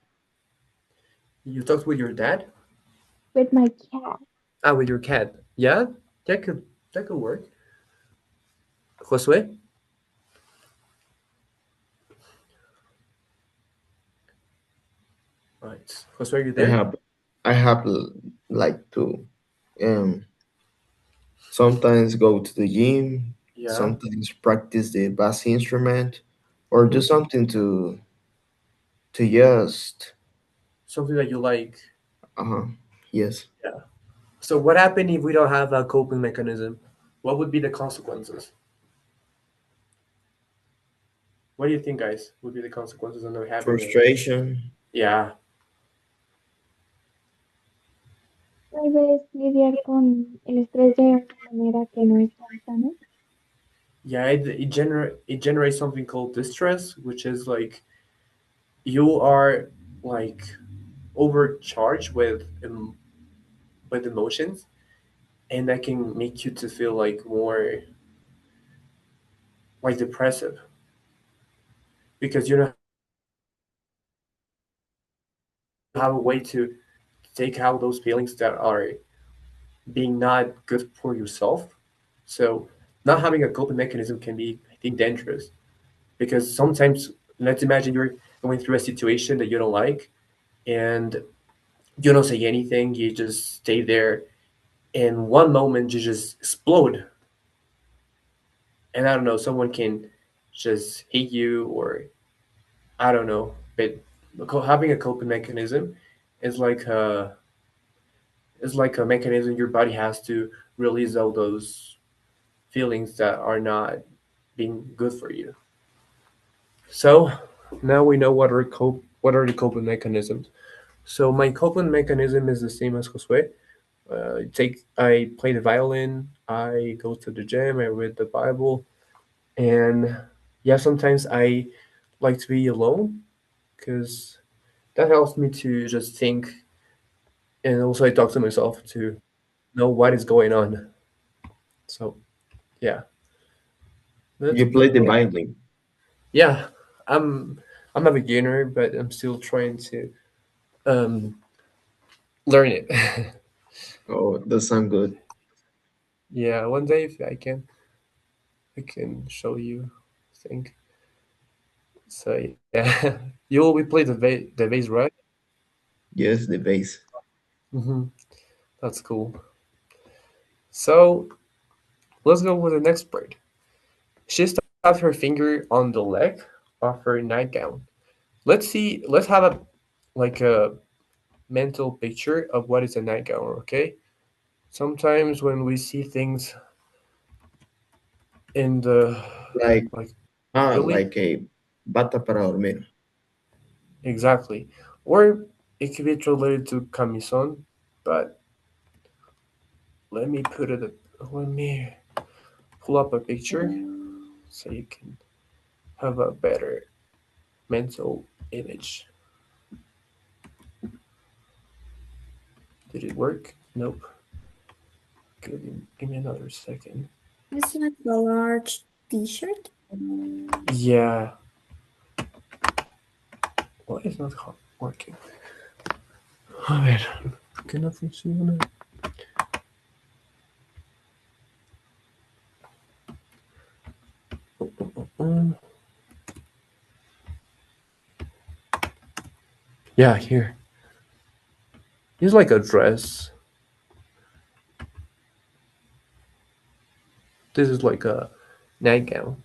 You talked with your dad? With my cat. Ah, with your cat. Yeah, that could work. Josue? Right. Josue, are you I there? have I have like to um sometimes go to the gym, Yeah. sometimes practice the bass instrument, or do Mm-hmm. something to just Something that you like. uh-huh. Yes. Yeah. So what happened if we don't have a coping mechanism? What would be the consequences? What do you think, guys? Would be the consequences of not having a? Frustration. Yeah. Tal vez lidiar con el estrés de una manera que no es tan sana. Yeah, it generates something called distress, which is like you are like overcharged with emotions, and that can make you to feel like more like depressive because you don't have a way to take out those feelings that are being not good for yourself. So not having a coping mechanism can be, I think, dangerous because sometimes, let's imagine you're going through a situation that you don't like, and you don't say anything, you just stay there, and one moment you just explode, and I don't know, someone can just hit you, or I don't know, but having a coping mechanism is like a mechanism your body has to release all those feelings that are not being good for you. So now we know what are the coping mechanisms. So my coping mechanism is the same as Josue. I play the violin, I go to the gym, I read the Bible, and yeah, sometimes I like to be alone because that helps me to just think and also I talk to myself to know what is going on. So yeah, that's You play the pretty. violin. Yeah, I'm I'm a beginner, but I'm still trying to um, learn it. Oh, that sounds good. Yeah, one day if I can show you. I think so. Yeah, you will be play the bass, right? Yes, the bass. Hmm. That's cool. So let's go with the next part. She stopped her finger on the leg of her nightgown. Let's see. Let's have a mental picture of what is a nightgown. Okay. Sometimes when we see things in the Like like really like a bata para dormir. exactly, or it could be related to camisón. But let me put it. Let me pull up a picture so you can have a better mental image. Did it work? Nope. Give me another second. It's like a large t-shirt. Yeah. Why is not working? A ver, ¿por qué no funciona? Mm, yeah, here. It's like a dress. This is like a nightgown.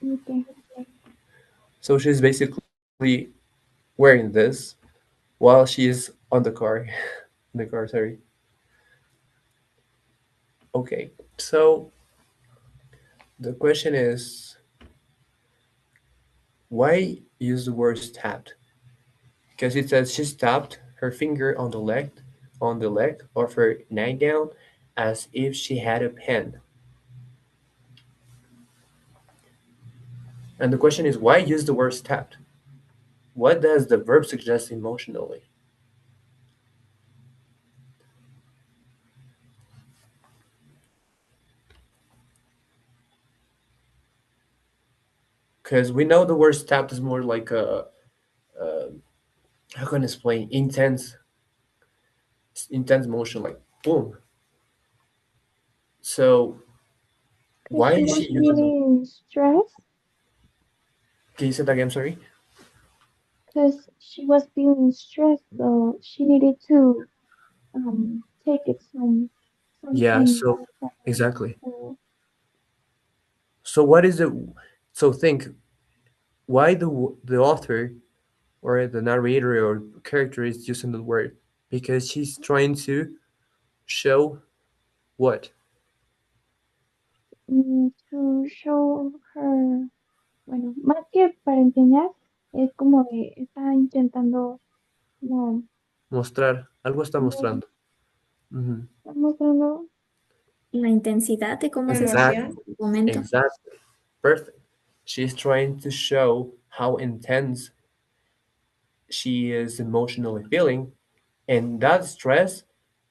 Okay. So she's basically wearing this while she's on the car. In the car, sorry. Okay, so the question is why use the word stabbed? Because it says she stabbed her finger on the leg of her nightgown as if she had a pen. And the question is why use the word stabbed? What does the verb suggest emotionally? Because we know the word stabbed is more like a how can I explain intense motion, like boom. So Because why she is was she using? feeling stressed. Can you say that again? Sorry. Because she was feeling stressed, so she needed to take it some Yeah. pain So for her. exactly. So So what is it? So think why the author or the narrator or character is using the word because she's trying to show what to show her, bueno, más que para enseñar, es como de, está intentando, como, mostrar algo está no, mostrando. Ujú. está mostrando, La intensidad de cómo se siente Exactly. Emoción. en el momento. Exactly. Perfect. She's trying to show how intense she is emotionally feeling, and that stress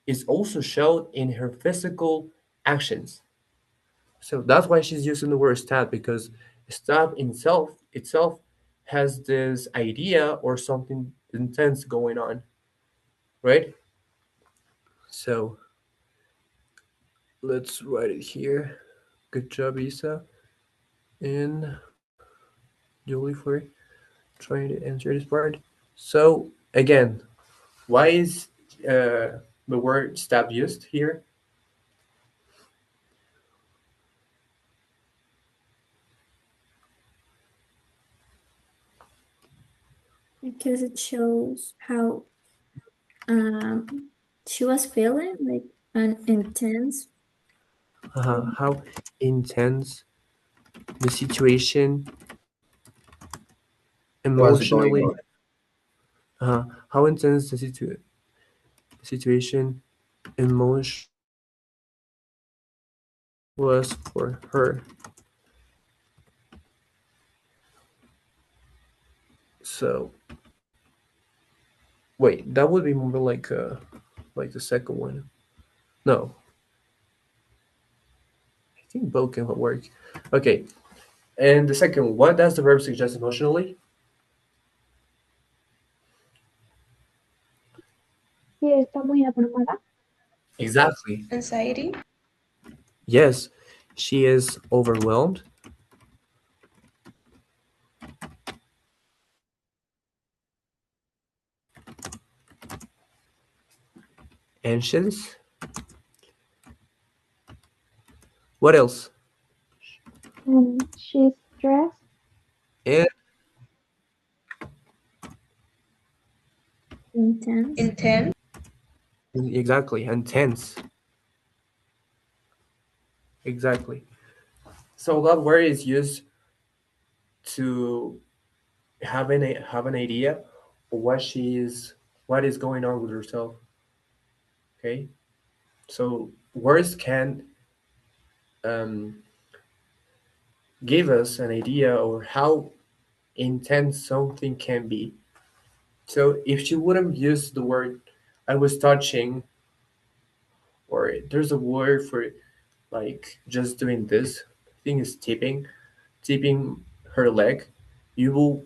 is also shown in her physical actions. So that's why she's using the word stab because stab itself has this idea or something intense going on, right? So let's write it here. Good job, Isa and Julie for trying to answer this part. So again, why is the word stab used here? Because it shows how she was feeling like an intense. How intense the situation What's emotionally, going on? how intense situation emotionally was for her. So wait, that would be more like like the second one. No, I think both can work. Okay, and the second one, what does the verb suggest emotionally? Sí, está muy abrumada. Exactly. Anxiety. Yes, she is overwhelmed. Anxious. What else? And she's stressed. And Intense. Intense. exactly, and tense. Exactly. So that word is used to have an idea of what is going on with herself. Okay, so words can um, give us an idea of how intense something can be. So if she wouldn't use the word "I was touching," or there's a word for like just doing this, I think it's tipping her leg, you will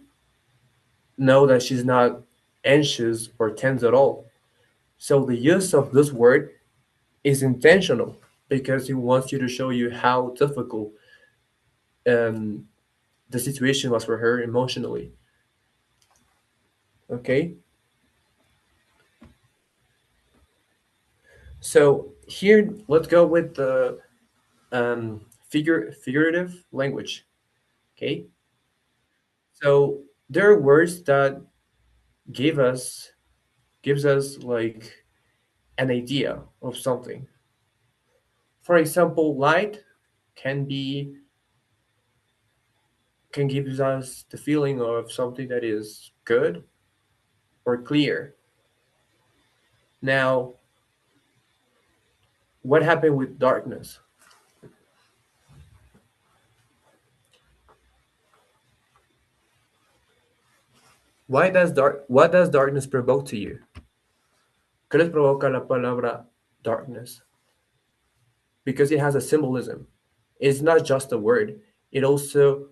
know that she's not anxious or tense at all. So the use of this word is intentional because it wants you to show you how difficult um, the situation was for her emotionally. Okay, so here let's go with the figurative language. Okay, so there are words that give us gives us like an idea of something. For example, light can be can give us the feeling of something that is good or clear. Now, what happened with darkness? What does darkness provoke to you? ¿Qué les provoca la palabra darkness? Because it has a symbolism. It's not just a word. It also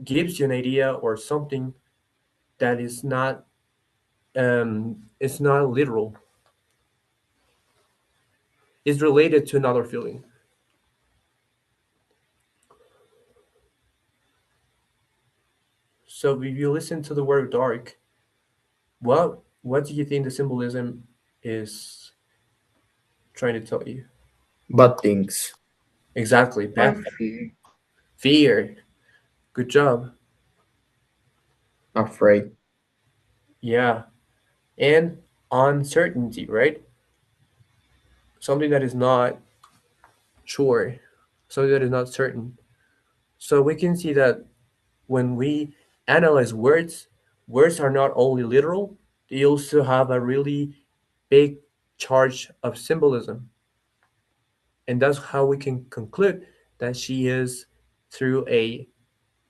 gives you an idea or something that is not it's not literal. It's related to another feeling. So if you listen to the word dark, what do you think the symbolism is trying to tell you? Bad things. Exactly, bad Or fear. fear. Good job. Afraid. Yeah. And uncertainty, right? Something that is not sure, something that is not certain. So we can see that when we analyze words, words are not only literal, they also have a really big charge of symbolism. And that's how we can conclude that she is through a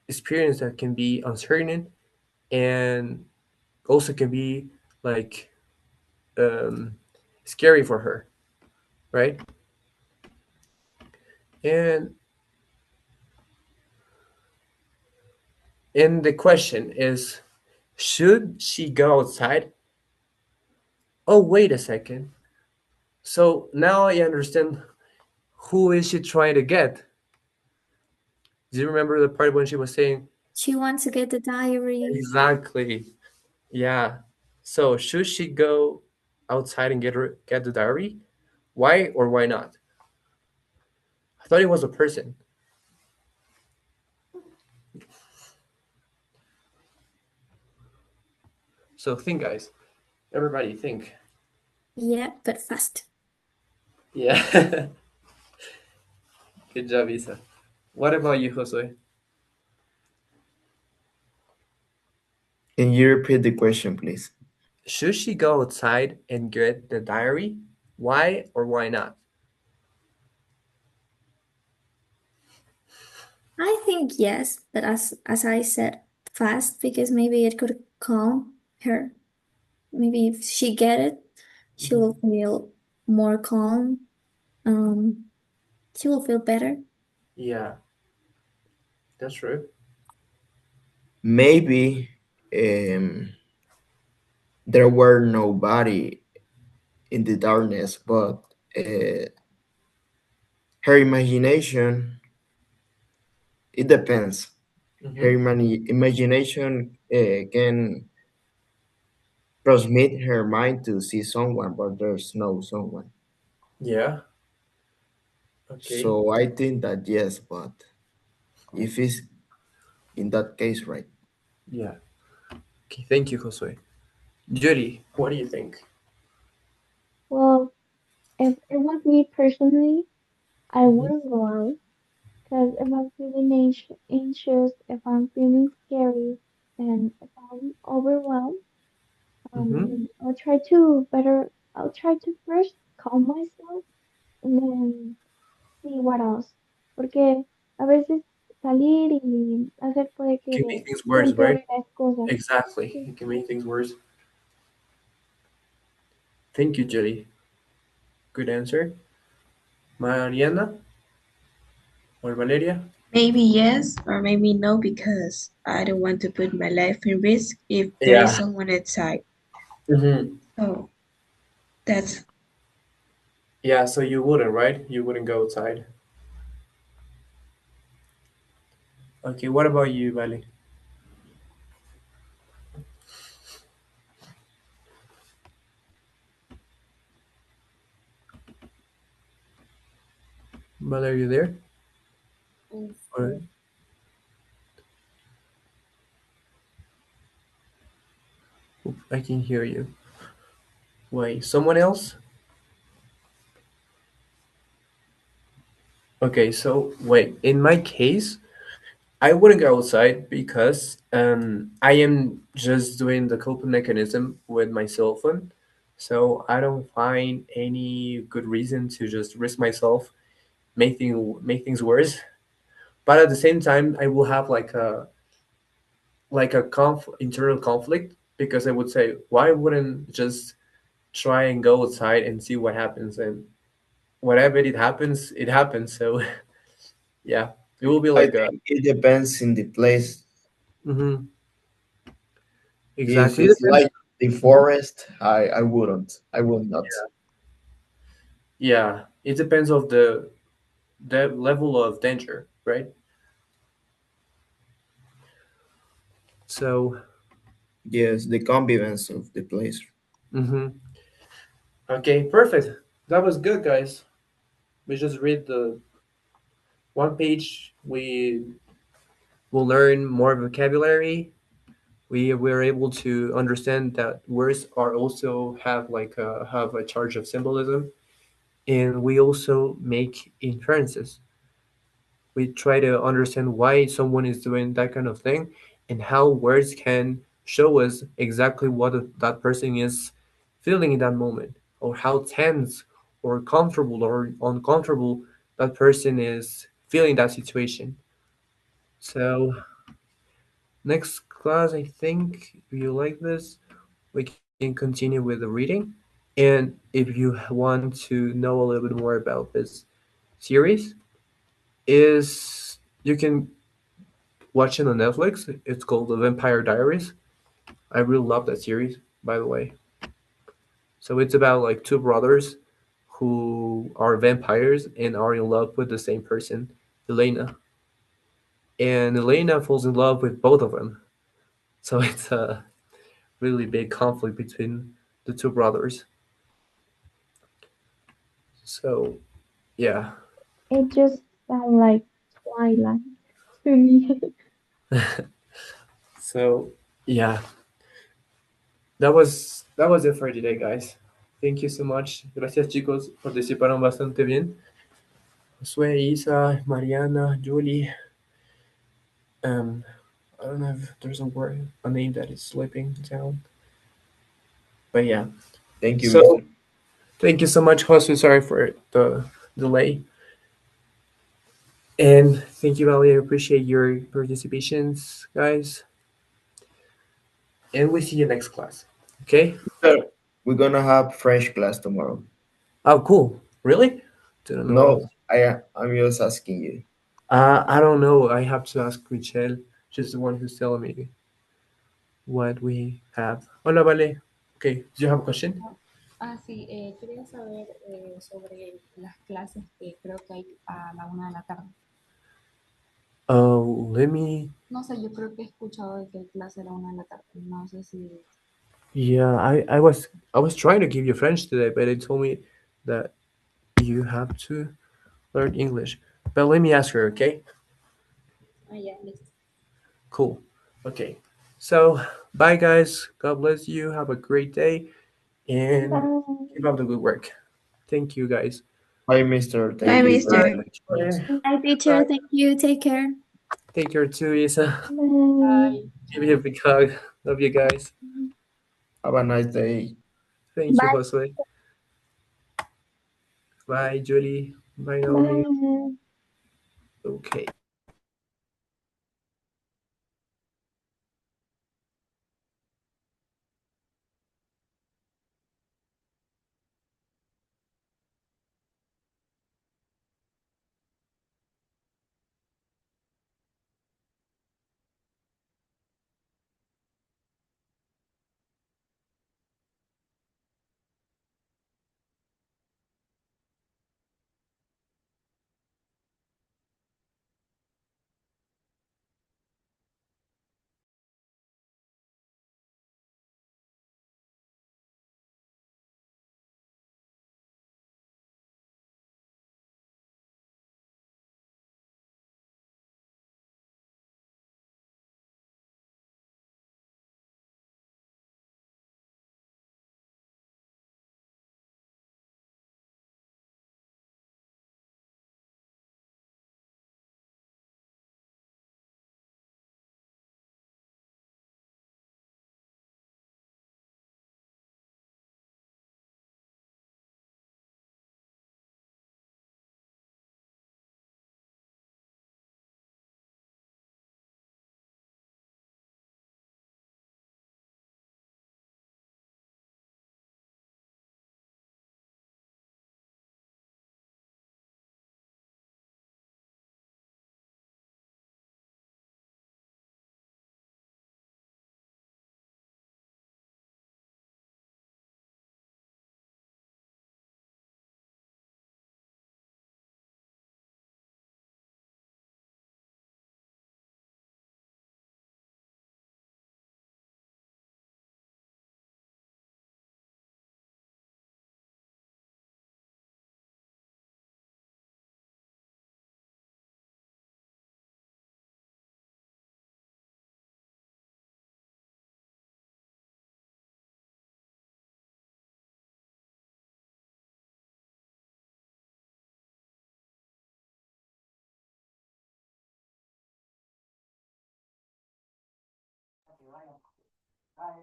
experience that can be uncertain and also can be like um, scary for her, right? And the question is, should she go outside? Oh, wait a second. So now I understand who is she trying to get. Do you remember the part when she was saying She wants to get the diary. exactly? Yeah. So should she go outside and get the diary? Why or why not? I thought it was a person. So think, guys. Everybody think. Yeah, but fast. Yeah. Good job, Isa. What about you, Josue? Can you repeat the question, please? Should she go outside and get the diary? Why or why not? I think yes, but as I said, fast because maybe it could calm her. Maybe if she get it, she will feel more calm. She will feel better. Yeah, that's true. Maybe um, there were nobody in the darkness, but her imagination, it depends. Her Mm-hmm. imagination can transmit her mind to see someone, but there's no someone. Yeah. Okay. So I think that yes, but if it's in that case, right? Yeah. Okay. Thank you, Josue. Judy, what do you think? Well, if it was me personally, I Mm-hmm. wouldn't go out. Because if I'm feeling anxious, if I'm feeling scary, and if I'm overwhelmed, Mm-hmm. I'll try to first calm myself and then see what else. Porque a veces salir y hacer puede Can que make things se worse, right? empeore las cosas. Exactly. Sí. It can make things worse. Thank you, Judy. Good answer. Mariana or Valeria? Maybe yes or maybe no because I don't want to put my life in risk if there is Yeah. someone outside. Mm-hmm. So that's Yeah, so you wouldn't, right? You wouldn't go outside. Okay, what about you, Vale? Vale, are you there? Or I can hear you. Wait, someone else? Okay, so wait, in my case, I wouldn't go outside because I am just doing the coping mechanism with my cell phone. So I don't find any good reason to just risk myself, make things worse. But at the same time, I will have like a internal conflict because I would say, why wouldn't just try and go outside and see what happens? And whatever it happens, it happens. So yeah, it will be I like a think it depends in the place. mhm, If exactly. It it's depends. like the forest, I wouldn't. I will not. Yeah, it depends of the level of danger, right? So, Yes, the convivence of the place. mhm. Okay, perfect. That was good, guys. We just read the one page. We will learn more vocabulary. We were able to understand that words are also have a charge of symbolism, and we also make inferences. We try to understand why someone is doing that kind of thing and how words can show us exactly what that person is feeling in that moment, or how tense or comfortable or uncomfortable that person is feeling that situation. So next class, I think if you like this, we can continue with the reading. And if you want to know a little bit more about this series, is you can watch it on Netflix. It's called The Vampire Diaries. I really love that series, by the way. So it's about like two brothers who are vampires and are in love with the same person, Elena. And Elena falls in love with both of them. So it's a really big conflict between the two brothers. So yeah. It just sounds like Twilight to me. So yeah, that was it for today, guys. Thank you so much. Gracias, chicos. Participaron bastante bien. Josué, Isa, Mariana, Julie. Um, I don't know if there's a name that is slipping down, but yeah. Thank you, So Victor. thank you so much, Josué. Sorry for the delay, and thank you, Ali. I appreciate your participations, guys. And we see you next class. Okay. Victor, we're gonna have French class tomorrow. Oh, cool. Really? Didn't know. No, I'm just asking you. I don't know. I have to ask Michelle. She's the one who's telling me what we have. Hola, Vale. Okay, do you have a question? Sí, quería saber sobre las clases que creo que hay a la 1 de la tarde. Let me. No sé, yo creo que he escuchado de que hay clase a la 1 de la tarde. No sé si... Yeah, I was trying to give you French today, but they told me that you have to learn English. But let me ask her, okay? Ya, listo. Cool. Okay. So, bye, guys. God bless you. Have a great day and Bye. keep up the good work. Thank you, guys. Hi, Mister. Bye, Thank you mister. very much. Bye, teacher. Bye. Thank you. Take care. Take care too, Isa. Bye. Bye. Give me a big hug. Love you guys. Have a nice day. Thank you, Bye. Josue. Bye, Julie. Bye, Naomi. Bye. Okay.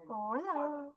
Hola.